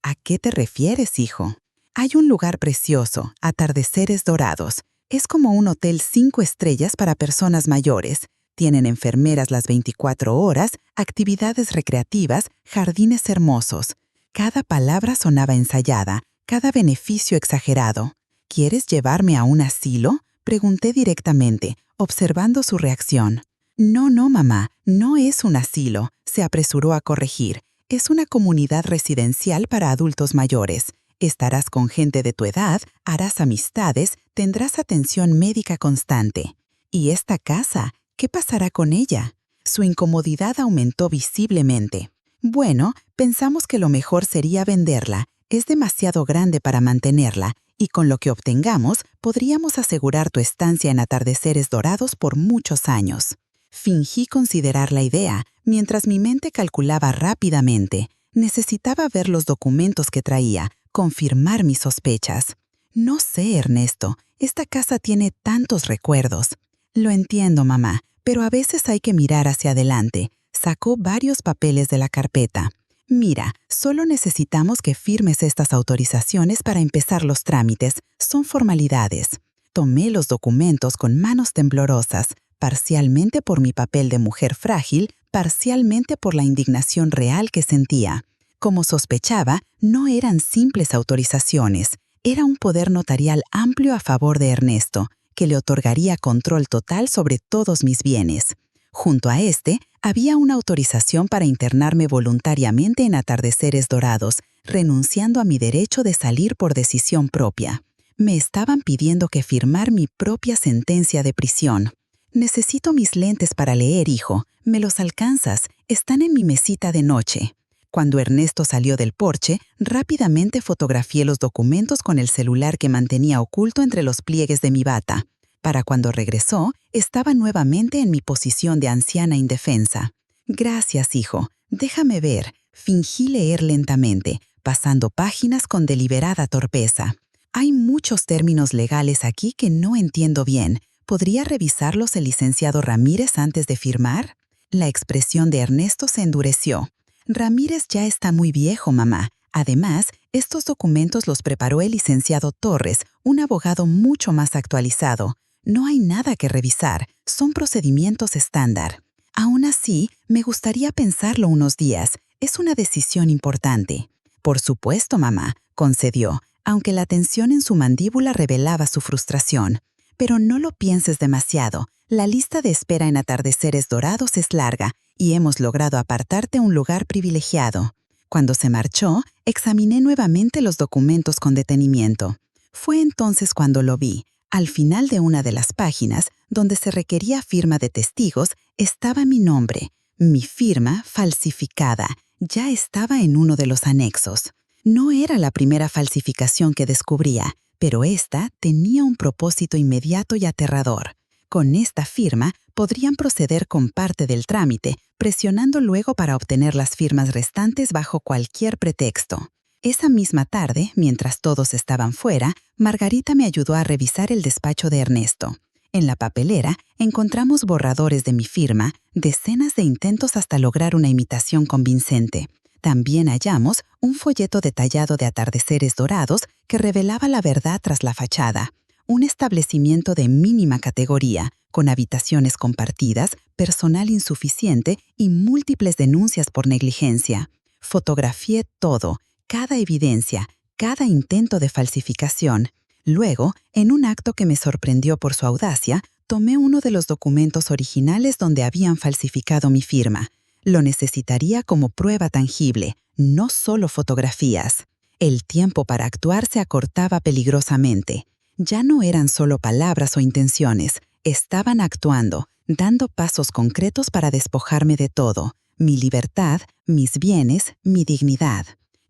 «¿A qué te refieres, hijo?» «Hay un lugar precioso, Atardeceres Dorados. Es como un hotel 5 estrellas para personas mayores. Tienen enfermeras las 24 horas, actividades recreativas, jardines hermosos». Cada palabra sonaba ensayada, cada beneficio exagerado. «¿Quieres llevarme a un asilo?», pregunté directamente, observando su reacción. «No, mamá, no es un asilo», se apresuró a corregir. «Es una comunidad residencial para adultos mayores. Estarás con gente de tu edad, harás amistades, tendrás atención médica constante. ¿Y esta casa? ¿Qué pasará con ella?». Su incomodidad aumentó visiblemente. «Bueno, pensamos que lo mejor sería venderla. Es demasiado grande para mantenerla, y con lo que obtengamos podríamos asegurar tu estancia en Atardeceres Dorados por muchos años». Fingí considerar la idea, mientras mi mente calculaba rápidamente. Necesitaba ver los documentos que traía, confirmar mis sospechas. «No sé, Ernesto, esta casa tiene tantos recuerdos». «Lo entiendo, mamá, pero a veces hay que mirar hacia adelante». Sacó varios papeles de la carpeta. «Mira, solo necesitamos que firmes estas autorizaciones para empezar los trámites. Son formalidades». Tomé los documentos con manos temblorosas, parcialmente por mi papel de mujer frágil, parcialmente por la indignación real que sentía. Como sospechaba, no eran simples autorizaciones. Era un poder notarial amplio a favor de Ernesto, que le otorgaría control total sobre todos mis bienes. Junto a este, había una autorización para internarme voluntariamente en Atardeceres Dorados, renunciando a mi derecho de salir por decisión propia. Me estaban pidiendo que firmar mi propia sentencia de prisión. «Necesito mis lentes para leer, hijo. ¿Me los alcanzas? Están en mi mesita de noche». Cuando Ernesto salió del porche, rápidamente fotografié los documentos con el celular que mantenía oculto entre los pliegues de mi bata. Para cuando regresó, estaba nuevamente en mi posición de anciana indefensa. «Gracias, hijo. Déjame ver». Fingí leer lentamente, pasando páginas con deliberada torpeza. «Hay muchos términos legales aquí que no entiendo bien. ¿Podría revisarlos el licenciado Ramírez antes de firmar?». La expresión de Ernesto se endureció. «Ramírez ya está muy viejo, mamá. Además, estos documentos los preparó el licenciado Torres, un abogado mucho más actualizado. No hay nada que revisar, son procedimientos estándar. Aún así, me gustaría pensarlo unos días. Es una decisión importante». «Por supuesto, mamá», concedió, aunque la tensión en su mandíbula revelaba su frustración. «Pero no lo pienses demasiado. La lista de espera en Atardeceres Dorados es larga y hemos logrado apartarte un lugar privilegiado». Cuando se marchó, examiné nuevamente los documentos con detenimiento. Fue entonces cuando lo vi, Al final de una de las páginas, donde se requería firma de testigos, estaba mi nombre. Mi firma, falsificada, ya estaba en uno de los anexos. No era la primera falsificación que descubría, pero esta tenía un propósito inmediato y aterrador. Con esta firma podrían proceder con parte del trámite, presionando luego para obtener las firmas restantes bajo cualquier pretexto. Esa misma tarde, mientras todos estaban fuera, Margarita me ayudó a revisar el despacho de Ernesto. En la papelera encontramos borradores de mi firma, decenas de intentos hasta lograr una imitación convincente. También hallamos un folleto detallado de atardeceres dorados que revelaba la verdad tras la fachada. Un establecimiento de mínima categoría, con habitaciones compartidas, personal insuficiente y múltiples denuncias por negligencia. Fotografié todo, cada evidencia, cada intento de falsificación. Luego, en un acto que me sorprendió por su audacia, tomé uno de los documentos originales donde habían falsificado mi firma. Lo necesitaría como prueba tangible, no solo fotografías. El tiempo para actuar se acortaba peligrosamente. Ya no eran solo palabras o intenciones, estaban actuando, dando pasos concretos para despojarme de todo: mi libertad, mis bienes, mi dignidad.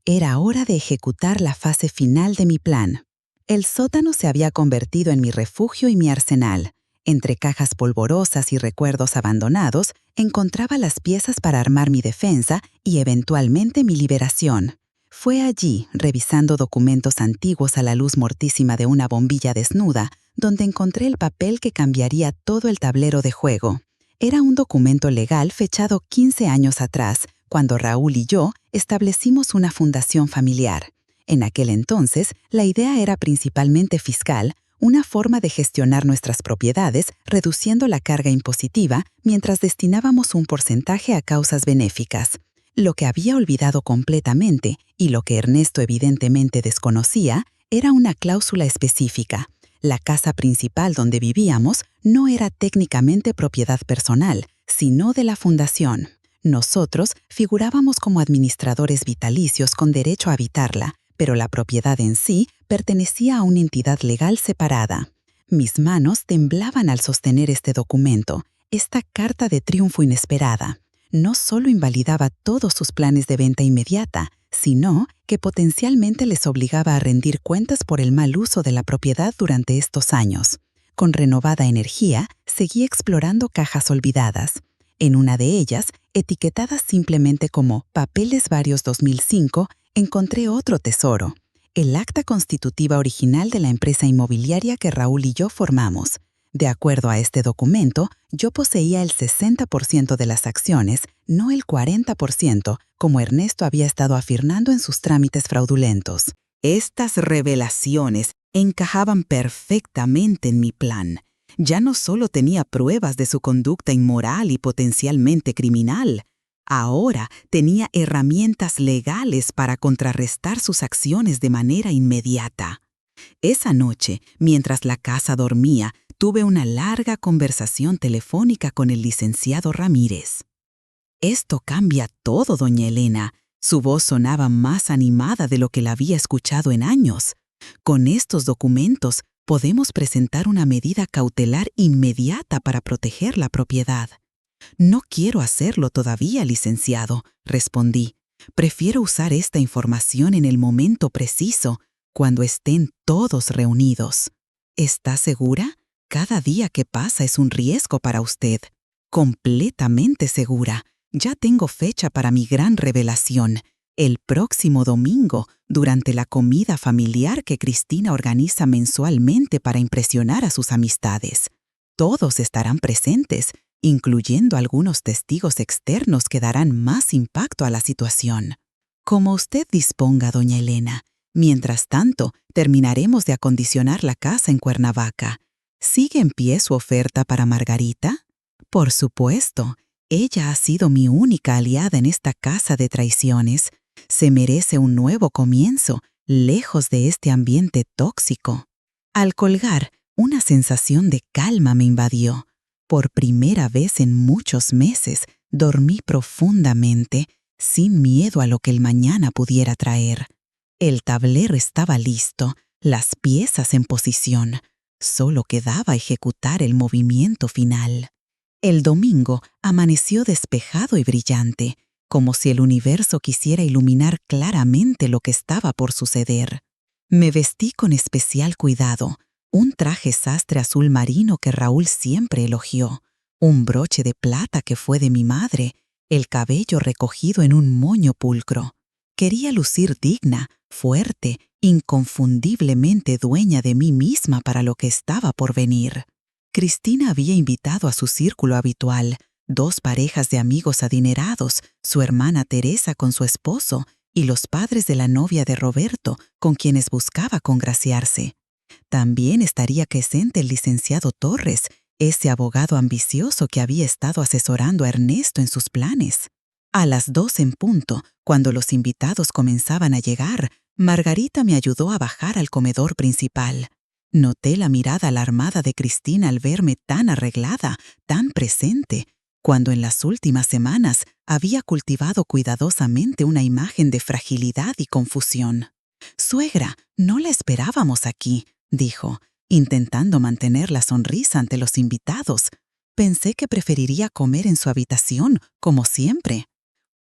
Era hora de ejecutar la fase final de mi plan. El sótano se había convertido en mi refugio y mi arsenal. Entre cajas polvorosas y recuerdos abandonados, encontraba las piezas para armar mi defensa y eventualmente mi liberación. Fue allí, revisando documentos antiguos a la luz mortísima de una bombilla desnuda, donde encontré el papel que cambiaría todo el tablero de juego. Era un documento legal fechado 15 años atrás, cuando Raúl y yo establecimos una fundación familiar. En aquel entonces, la idea era principalmente fiscal, una forma de gestionar nuestras propiedades, reduciendo la carga impositiva mientras destinábamos un porcentaje a causas benéficas. Lo que había olvidado completamente, y lo que Ernesto evidentemente desconocía, era una cláusula específica. La casa principal donde vivíamos no era técnicamente propiedad personal, sino de la fundación. Nosotros figurábamos como administradores vitalicios con derecho a habitarla, pero la propiedad en sí pertenecía a una entidad legal separada. Mis manos temblaban al sostener este documento, esta carta de triunfo inesperada. No solo invalidaba todos sus planes de venta inmediata, sino que potencialmente les obligaba a rendir cuentas por el mal uso de la propiedad durante estos años. Con renovada energía, seguí explorando cajas olvidadas. En una de ellas, etiquetadas simplemente como Papeles Varios 2005, encontré otro tesoro: el acta constitutiva original de la empresa inmobiliaria que Raúl y yo formamos. De acuerdo a este documento, yo poseía el 60% de las acciones, no el 40%, como Ernesto había estado afirmando en sus trámites fraudulentos. Estas revelaciones encajaban perfectamente en mi plan. Ya no solo tenía pruebas de su conducta inmoral y potencialmente criminal, ahora tenía herramientas legales para contrarrestar sus acciones de manera inmediata. Esa noche, mientras la casa dormía, tuve una larga conversación telefónica con el licenciado Ramírez. «Esto cambia todo, doña Elena». Su voz sonaba más animada de lo que la había escuchado en años. «Con estos documentos podemos presentar una medida cautelar inmediata para proteger la propiedad». «No quiero hacerlo todavía, licenciado», respondí. «Prefiero usar esta información en el momento preciso, cuando estén todos reunidos». «¿Está segura? Cada día que pasa es un riesgo para usted». «Completamente segura. Ya tengo fecha para mi gran revelación. El próximo domingo, durante la comida familiar que Cristina organiza mensualmente para impresionar a sus amistades. Todos estarán presentes, incluyendo algunos testigos externos que darán más impacto a la situación. Como usted disponga, doña Elena. Mientras tanto, terminaremos de acondicionar la casa en Cuernavaca. ¿Sigue en pie su oferta para Margarita? Por supuesto. Ella ha sido mi única aliada en esta casa de traiciones. Se merece un nuevo comienzo, lejos de este ambiente tóxico. Al colgar, una sensación de calma me invadió. Por primera vez en muchos meses, dormí profundamente, sin miedo a lo que el mañana pudiera traer. El tablero estaba listo, las piezas en posición. Solo quedaba ejecutar el movimiento final. El domingo amaneció despejado y brillante, como si el universo quisiera iluminar claramente lo que estaba por suceder. Me vestí con especial cuidado, un traje sastre azul marino que Raúl siempre elogió, un broche de plata que fue de mi madre, el cabello recogido en un moño pulcro. Quería lucir digna, fuerte, inconfundiblemente dueña de mí misma para lo que estaba por venir. Cristina había invitado a su círculo habitual, 2 parejas de amigos adinerados, su hermana Teresa con su esposo y los padres de la novia de Roberto, con quienes buscaba congraciarse. También estaría presente el licenciado Torres, ese abogado ambicioso que había estado asesorando a Ernesto en sus planes. A las 2 en punto, cuando los invitados comenzaban a llegar, Margarita me ayudó a bajar al comedor principal. Noté la mirada alarmada de Cristina al verme tan arreglada, tan presente, cuando en las últimas semanas había cultivado cuidadosamente una imagen de fragilidad y confusión. «Suegra, no la esperábamos aquí», dijo, intentando mantener la sonrisa ante los invitados. «Pensé que preferiría comer en su habitación, como siempre».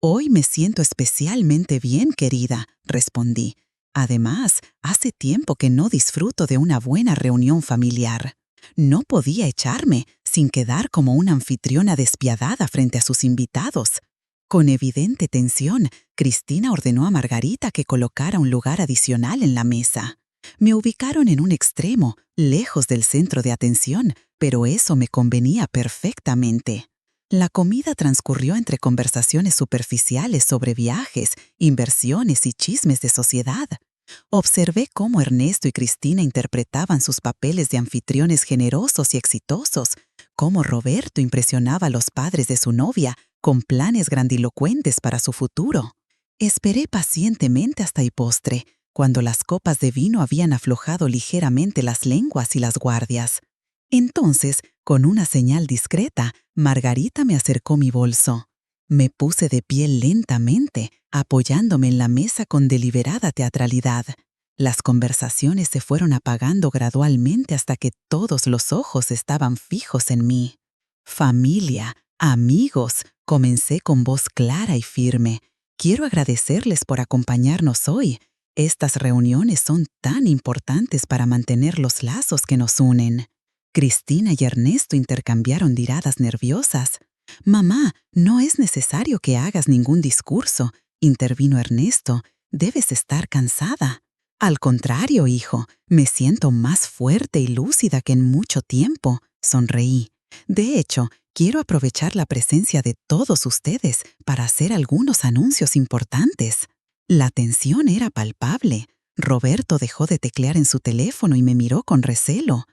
«Hoy me siento especialmente bien, querida», respondí. «Además, hace tiempo que no disfruto de una buena reunión familiar». No podía echarme sin quedar como una anfitriona despiadada frente a sus invitados. Con evidente tensión, Cristina ordenó a Margarita que colocara un lugar adicional en la mesa. Me ubicaron en un extremo, lejos del centro de atención, pero eso me convenía perfectamente. La comida transcurrió entre conversaciones superficiales sobre viajes, inversiones y chismes de sociedad. Observé cómo Ernesto y Cristina interpretaban sus papeles de anfitriones generosos y exitosos, cómo Roberto impresionaba a los padres de su novia con planes grandilocuentes para su futuro. Esperé pacientemente hasta el postre, cuando las copas de vino habían aflojado ligeramente las lenguas y las guardias. Entonces, con una señal discreta, Margarita me acercó mi bolso. Me puse de pie lentamente, apoyándome en la mesa con deliberada teatralidad. Las conversaciones se fueron apagando gradualmente hasta que todos los ojos estaban fijos en mí. «Familia, amigos», comencé con voz clara y firme. «Quiero agradecerles por acompañarnos hoy. Estas reuniones son tan importantes para mantener los lazos que nos unen». Cristina y Ernesto intercambiaron miradas nerviosas. «Mamá, no es necesario que hagas ningún discurso», intervino Ernesto. «Debes estar cansada». «Al contrario, hijo, me siento más fuerte y lúcida que en mucho tiempo», sonreí. «De hecho, quiero aprovechar la presencia de todos ustedes para hacer algunos anuncios importantes». La tensión era palpable. Roberto dejó de teclear en su teléfono y me miró con recelo.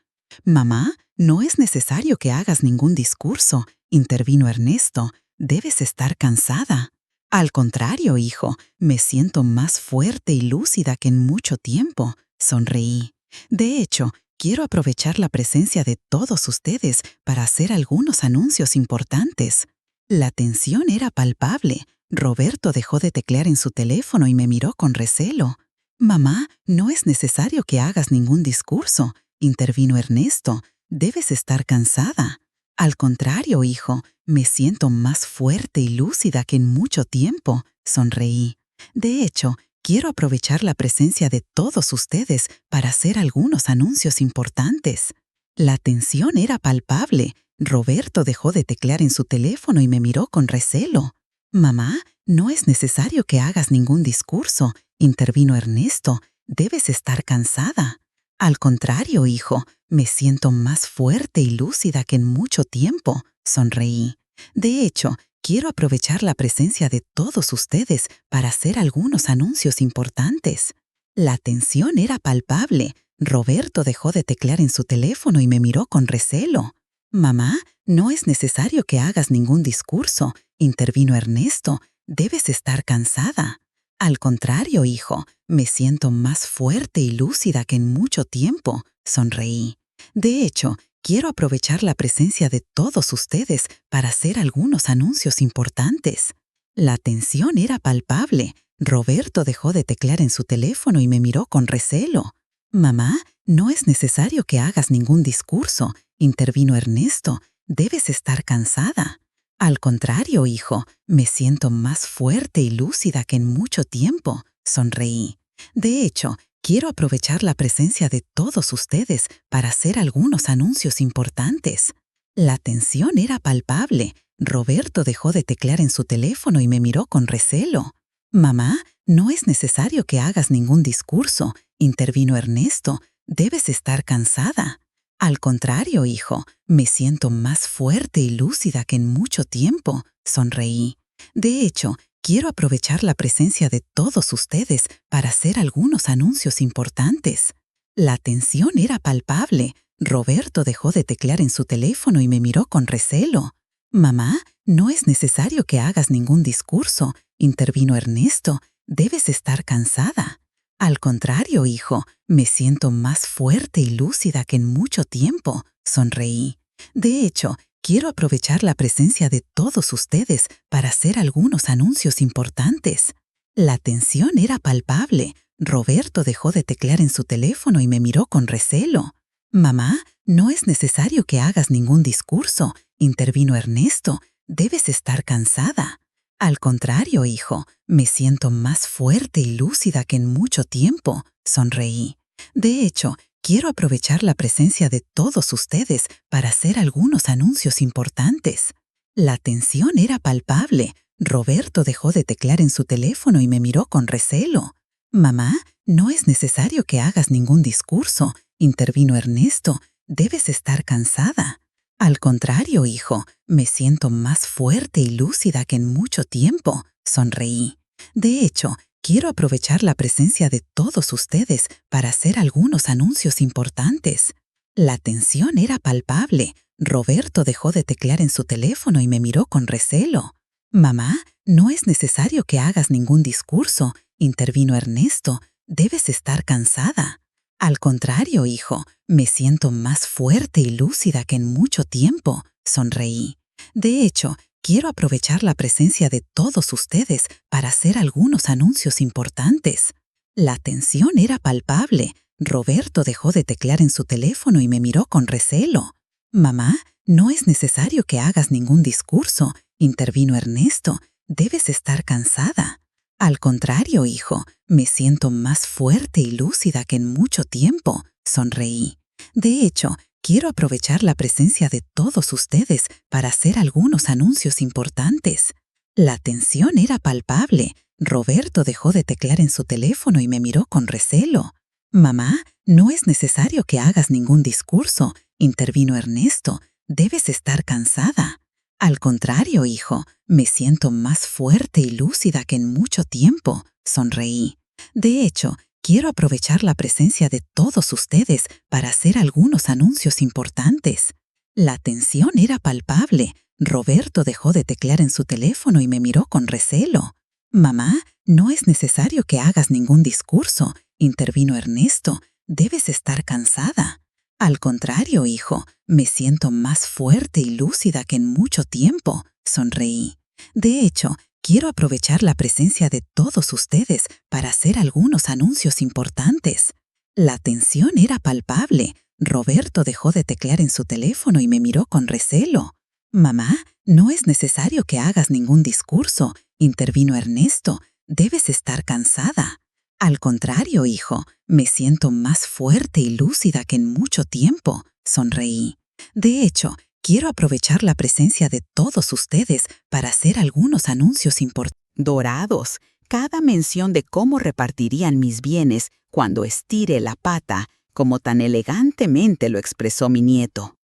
«Mamá, no es necesario que hagas ningún discurso», intervino Ernesto. «Debes estar cansada». «Al contrario, hijo, me siento más fuerte y lúcida que en mucho tiempo», sonreí. «De hecho, quiero aprovechar la presencia de todos ustedes para hacer algunos anuncios importantes». La tensión era palpable. Roberto dejó de teclear en su teléfono y me miró con recelo. «Mamá, no es necesario que hagas ningún discurso», intervino Ernesto. «Debes estar cansada». «Al contrario, hijo, me siento más fuerte y lúcida que en mucho tiempo», sonreí. «De hecho, quiero aprovechar la presencia de todos ustedes para hacer algunos anuncios importantes». La tensión era palpable. Roberto dejó de teclear en su teléfono y me miró con recelo. «Mamá, no es necesario que hagas ningún discurso», intervino Ernesto. «Debes estar cansada». «Al contrario, hijo, me siento más fuerte y lúcida que en mucho tiempo», sonreí. «De hecho, quiero aprovechar la presencia de todos ustedes para hacer algunos anuncios importantes». La tensión era palpable. Roberto dejó de teclear en su teléfono y me miró con recelo. «Mamá, no es necesario que hagas ningún discurso», intervino Ernesto. «Debes estar cansada». «Al contrario, hijo, me siento más fuerte y lúcida que en mucho tiempo», sonreí. «De hecho, quiero aprovechar la presencia de todos ustedes para hacer algunos anuncios importantes». La tensión era palpable. Roberto dejó de teclear en su teléfono y me miró con recelo. «Mamá, no es necesario que hagas ningún discurso, intervino Ernesto. Debes estar cansada. Al contrario, hijo, me siento más fuerte y lúcida que en mucho tiempo, sonreí. De hecho, quiero aprovechar la presencia de todos ustedes para hacer algunos anuncios importantes. La tensión era palpable. Roberto dejó de teclear en su teléfono y me miró con recelo. Mamá, no es necesario que hagas ningún discurso, intervino Ernesto. Debes estar cansada. Al contrario, hijo, me siento más fuerte y lúcida que en mucho tiempo, sonreí. De hecho, quiero aprovechar la presencia de todos ustedes para hacer algunos anuncios importantes. La tensión era palpable. Roberto dejó de teclear en su teléfono y me miró con recelo. Mamá, no es necesario que hagas ningún discurso, intervino Ernesto. Debes estar cansada. Al contrario, hijo, me siento más fuerte y lúcida que en mucho tiempo, sonreí. De hecho, quiero aprovechar la presencia de todos ustedes para hacer algunos anuncios importantes. La tensión era palpable. Roberto dejó de teclear en su teléfono y me miró con recelo. Mamá, no es necesario que hagas ningún discurso, intervino Ernesto. Debes estar cansada. Al contrario, hijo, me siento más fuerte y lúcida que en mucho tiempo, sonreí. De hecho, quiero aprovechar la presencia de todos ustedes para hacer algunos anuncios importantes. La tensión era palpable. Roberto dejó de teclear en su teléfono y me miró con recelo. Mamá, no es necesario que hagas ningún discurso, intervino Ernesto. Debes estar cansada. Al contrario, hijo, me siento más fuerte y lúcida que en mucho tiempo, sonreí. De hecho, quiero aprovechar la presencia de todos ustedes para hacer algunos anuncios importantes. La tensión era palpable. Roberto dejó de teclear en su teléfono y me miró con recelo. Mamá, no es necesario que hagas ningún discurso, intervino Ernesto. Debes estar cansada. Al contrario, hijo, me siento más fuerte y lúcida que en mucho tiempo, sonreí. De hecho, quiero aprovechar la presencia de todos ustedes para hacer algunos anuncios importantes. La tensión era palpable. Roberto dejó de teclear en su teléfono y me miró con recelo. Mamá, no es necesario que hagas ningún discurso, intervino Ernesto. Debes estar cansada. Al contrario, hijo, me siento más fuerte y lúcida que en mucho tiempo, sonreí. De hecho, quiero aprovechar la presencia de todos ustedes para hacer algunos anuncios importantes. La tensión era palpable. Roberto dejó de teclear en su teléfono y me miró con recelo. Mamá, no es necesario que hagas ningún discurso, intervino Ernesto. Debes estar cansada. Al contrario, hijo, me siento más fuerte y lúcida que en mucho tiempo, sonreí. De hecho, quiero aprovechar la presencia de todos ustedes para hacer algunos anuncios importantes. La tensión era palpable. Roberto dejó de teclear en su teléfono y me miró con recelo. Mamá, no es necesario que hagas ningún discurso, intervino Ernesto. Debes estar cansada. Al contrario, hijo, me siento más fuerte y lúcida que en mucho tiempo, sonreí. De hecho, quiero aprovechar la presencia de todos ustedes para hacer algunos anuncios importantes. La tensión era palpable. Roberto dejó de teclear en su teléfono y me miró con recelo. Mamá, no es necesario que hagas ningún discurso, intervino Ernesto. Debes estar cansada. Al contrario, hijo, me siento más fuerte y lúcida que en mucho tiempo, sonreí. De hecho, quiero aprovechar la presencia de todos ustedes para hacer algunos anuncios importantes. Dorados, cada mención de cómo repartirían mis bienes cuando estire la pata, como tan elegantemente lo expresó mi nieto.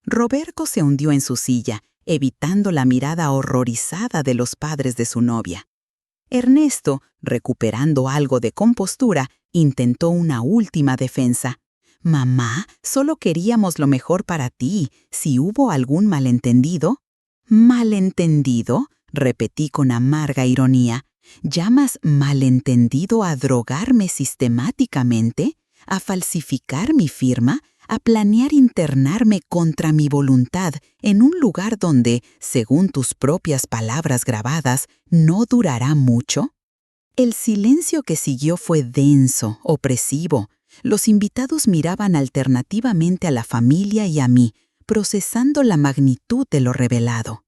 Roberto se hundió en su silla, evitando la mirada horrorizada de los padres de su novia. Ernesto, recuperando algo de compostura, intentó una última defensa. «Mamá, solo queríamos lo mejor para ti. Si hubo algún malentendido». «¿Malentendido?», repetí con amarga ironía. «¿Llamas malentendido a drogarme sistemáticamente? ¿A falsificar mi firma? ¿A planear internarme contra mi voluntad en un lugar donde, según tus propias palabras grabadas, no durará mucho?» El silencio que siguió fue denso, opresivo. Los invitados miraban alternativamente a la familia y a mí, procesando la magnitud de lo revelado.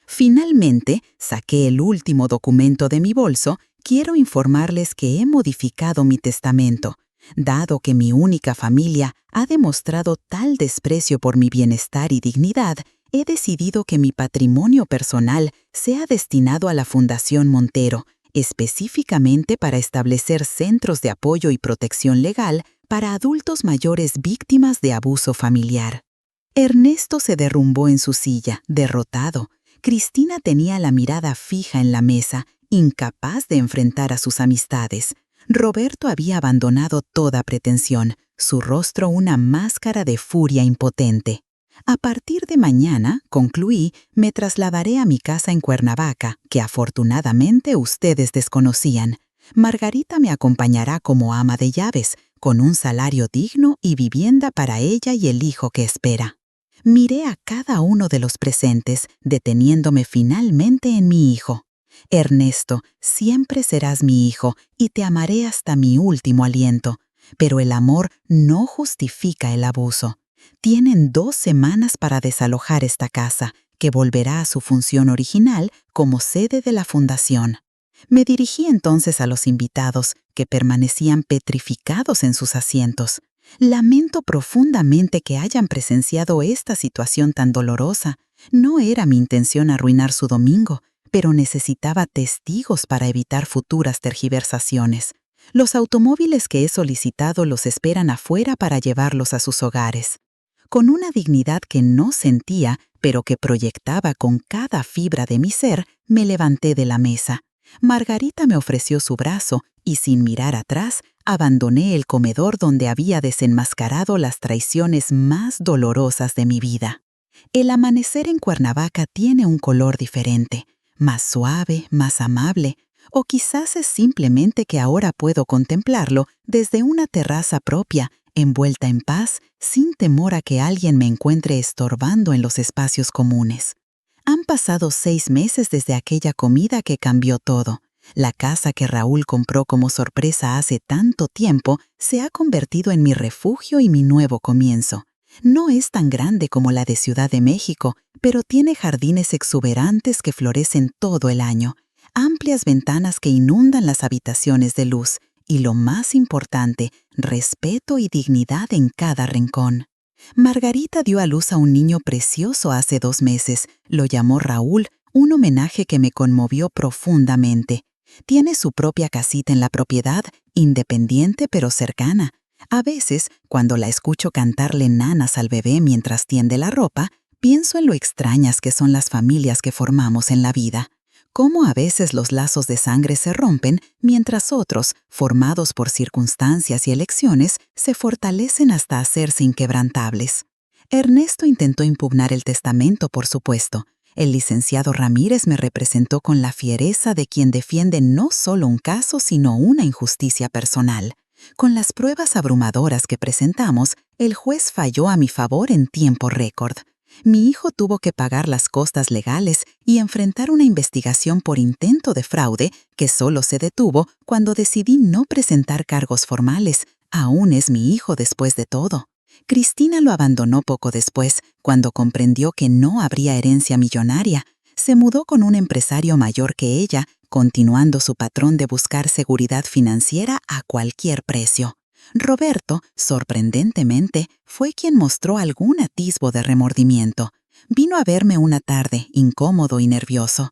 Finalmente, saqué el último documento de mi bolso. Quiero informarles que he modificado mi testamento. Dado que mi única familia ha demostrado tal desprecio por mi bienestar y dignidad, he decidido que mi patrimonio personal sea destinado a la Fundación Montero, específicamente para establecer centros de apoyo y protección legal para adultos mayores víctimas de abuso familiar. Ernesto se derrumbó en su silla, derrotado. Cristina tenía la mirada fija en la mesa, incapaz de enfrentar a sus amistades. Roberto había abandonado toda pretensión, su rostro una máscara de furia impotente. A partir de mañana, concluí, me trasladaré a mi casa en Cuernavaca, que afortunadamente ustedes desconocían. Margarita me acompañará como ama de llaves, con un salario digno y vivienda para ella y el hijo que espera. Miré a cada uno de los presentes, deteniéndome finalmente en mi hijo. Ernesto, siempre serás mi hijo y te amaré hasta mi último aliento. Pero el amor no justifica el abuso. Tienen 2 semanas para desalojar esta casa, que volverá a su función original como sede de la fundación. Me dirigí entonces a los invitados, que permanecían petrificados en sus asientos. Lamento profundamente que hayan presenciado esta situación tan dolorosa. No era mi intención arruinar su domingo, pero necesitaba testigos para evitar futuras tergiversaciones. Los automóviles que he solicitado los esperan afuera para llevarlos a sus hogares. Con una dignidad que no sentía, pero que proyectaba con cada fibra de mi ser, me levanté de la mesa. Margarita me ofreció su brazo y, sin mirar atrás, abandoné el comedor donde había desenmascarado las traiciones más dolorosas de mi vida. El amanecer en Cuernavaca tiene un color diferente, más suave, más amable, o quizás es simplemente que ahora puedo contemplarlo desde una terraza propia, envuelta en paz, sin temor a que alguien me encuentre estorbando en los espacios comunes. Han pasado 6 meses desde aquella comida que cambió todo. La casa que Raúl compró como sorpresa hace tanto tiempo se ha convertido en mi refugio y mi nuevo comienzo. No es tan grande como la de Ciudad de México, pero tiene jardines exuberantes que florecen todo el año, amplias ventanas que inundan las habitaciones de luz y, lo más importante, respeto y dignidad en cada rincón. Margarita dio a luz a un niño precioso hace 2 meses. Lo llamó Raúl, un homenaje que me conmovió profundamente. Tiene su propia casita en la propiedad, independiente pero cercana. A veces, cuando la escucho cantarle nanas al bebé mientras tiende la ropa, pienso en lo extrañas que son las familias que formamos en la vida. Cómo a veces los lazos de sangre se rompen, mientras otros, formados por circunstancias y elecciones, se fortalecen hasta hacerse inquebrantables. Ernesto intentó impugnar el testamento, por supuesto. El licenciado Ramírez me representó con la fiereza de quien defiende no solo un caso, sino una injusticia personal. Con las pruebas abrumadoras que presentamos, el juez falló a mi favor en tiempo récord. Mi hijo tuvo que pagar las costas legales y enfrentar una investigación por intento de fraude que solo se detuvo cuando decidí no presentar cargos formales. Aún es mi hijo después de todo. Cristina lo abandonó poco después, cuando comprendió que no habría herencia millonaria. Se mudó con un empresario mayor que ella, continuando su patrón de buscar seguridad financiera a cualquier precio. Roberto, sorprendentemente, fue quien mostró algún atisbo de remordimiento. Vino a verme una tarde, incómodo y nervioso.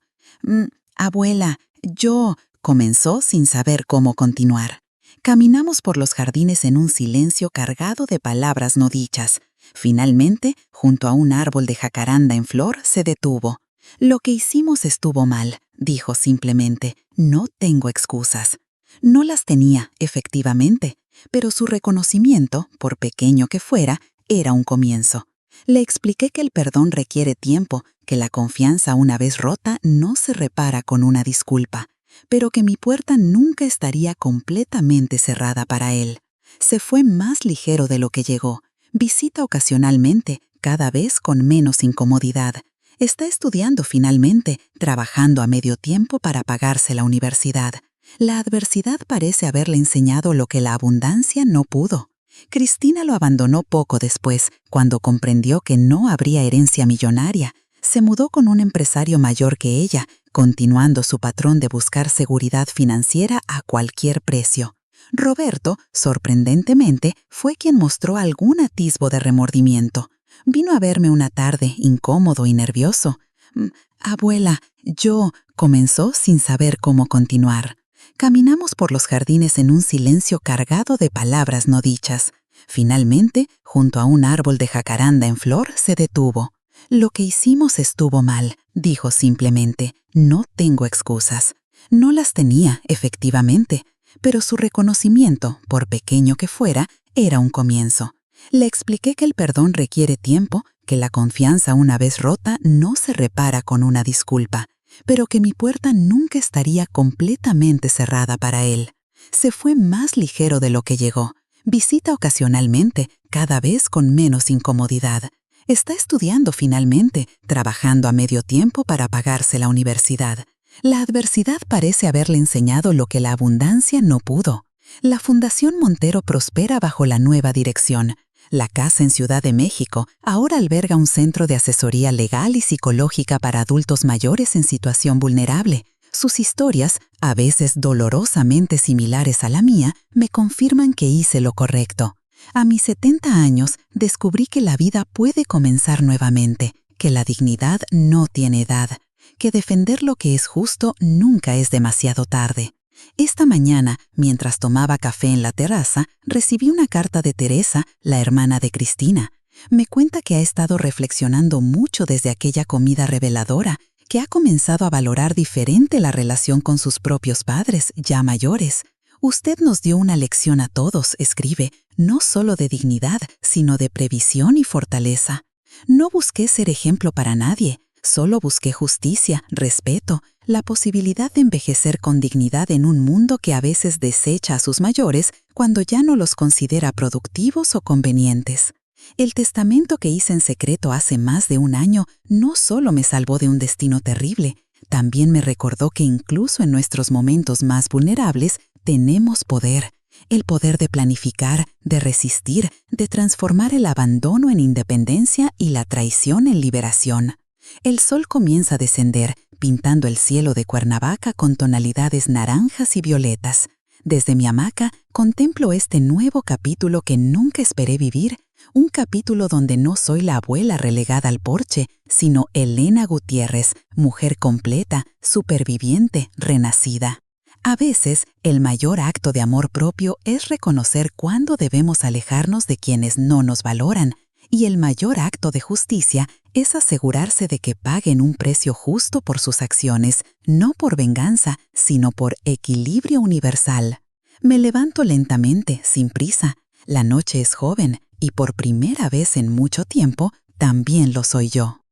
Abuela, yo... comenzó sin saber cómo continuar. Caminamos por los jardines en un silencio cargado de palabras no dichas. Finalmente, junto a un árbol de jacaranda en flor, se detuvo. Lo que hicimos estuvo mal, dijo simplemente. No tengo excusas. No las tenía, efectivamente, pero su reconocimiento, por pequeño que fuera, era un comienzo. Le expliqué que el perdón requiere tiempo, que la confianza una vez rota no se repara con una disculpa, pero que mi puerta nunca estaría completamente cerrada para él. Se fue más ligero de lo que llegó. Visita ocasionalmente, cada vez con menos incomodidad. Está estudiando finalmente, trabajando a medio tiempo para pagarse la universidad. La adversidad parece haberle enseñado lo que la abundancia no pudo. Cristina lo abandonó poco después, cuando comprendió que no habría herencia millonaria. Se mudó con un empresario mayor que ella, continuando su patrón de buscar seguridad financiera a cualquier precio. Roberto, sorprendentemente, fue quien mostró algún atisbo de remordimiento. Vino a verme una tarde, incómodo y nervioso. «Abuela, yo», comenzó sin saber cómo continuar. Caminamos por los jardines en un silencio cargado de palabras no dichas. Finalmente, junto a un árbol de jacaranda en flor, se detuvo. «Lo que hicimos estuvo mal», dijo simplemente. «No tengo excusas». No las tenía, efectivamente, pero su reconocimiento, por pequeño que fuera, era un comienzo. Le expliqué que el perdón requiere tiempo, que la confianza una vez rota no se repara con una disculpa, pero que mi puerta nunca estaría completamente cerrada para él. Se fue más ligero de lo que llegó. Visita ocasionalmente, cada vez con menos incomodidad. Está estudiando finalmente, trabajando a medio tiempo para pagarse la universidad. La adversidad parece haberle enseñado lo que la abundancia no pudo. La Fundación Montero prospera bajo la nueva dirección. La casa en Ciudad de México ahora alberga un centro de asesoría legal y psicológica para adultos mayores en situación vulnerable. Sus historias, a veces dolorosamente similares a la mía, me confirman que hice lo correcto. A mis 70 años descubrí que la vida puede comenzar nuevamente, que la dignidad no tiene edad, que defender lo que es justo nunca es demasiado tarde. Esta mañana, mientras tomaba café en la terraza, recibí una carta de Teresa, la hermana de Cristina. Me cuenta que ha estado reflexionando mucho desde aquella comida reveladora, que ha comenzado a valorar diferente la relación con sus propios padres, ya mayores. «Usted nos dio una lección a todos», escribe, «no solo de dignidad, sino de previsión y fortaleza. No busqué ser ejemplo para nadie, solo busqué justicia, respeto, la posibilidad de envejecer con dignidad en un mundo que a veces desecha a sus mayores cuando ya no los considera productivos o convenientes. El testamento que hice en secreto hace más de un año no solo me salvó de un destino terrible, también me recordó que incluso en nuestros momentos más vulnerables tenemos poder. El poder de planificar, de resistir, de transformar el abandono en independencia y la traición en liberación. El sol comienza a descender, pintando el cielo de Cuernavaca con tonalidades naranjas y violetas. Desde mi hamaca contemplo este nuevo capítulo que nunca esperé vivir, un capítulo donde no soy la abuela relegada al porche, sino Elena Gutiérrez, mujer completa, superviviente, renacida. A veces, el mayor acto de amor propio es reconocer cuándo debemos alejarnos de quienes no nos valoran, y el mayor acto de justicia es asegurarse de que paguen un precio justo por sus acciones, no por venganza, sino por equilibrio universal. Me levanto lentamente, sin prisa. La noche es joven y por primera vez en mucho tiempo también lo soy yo.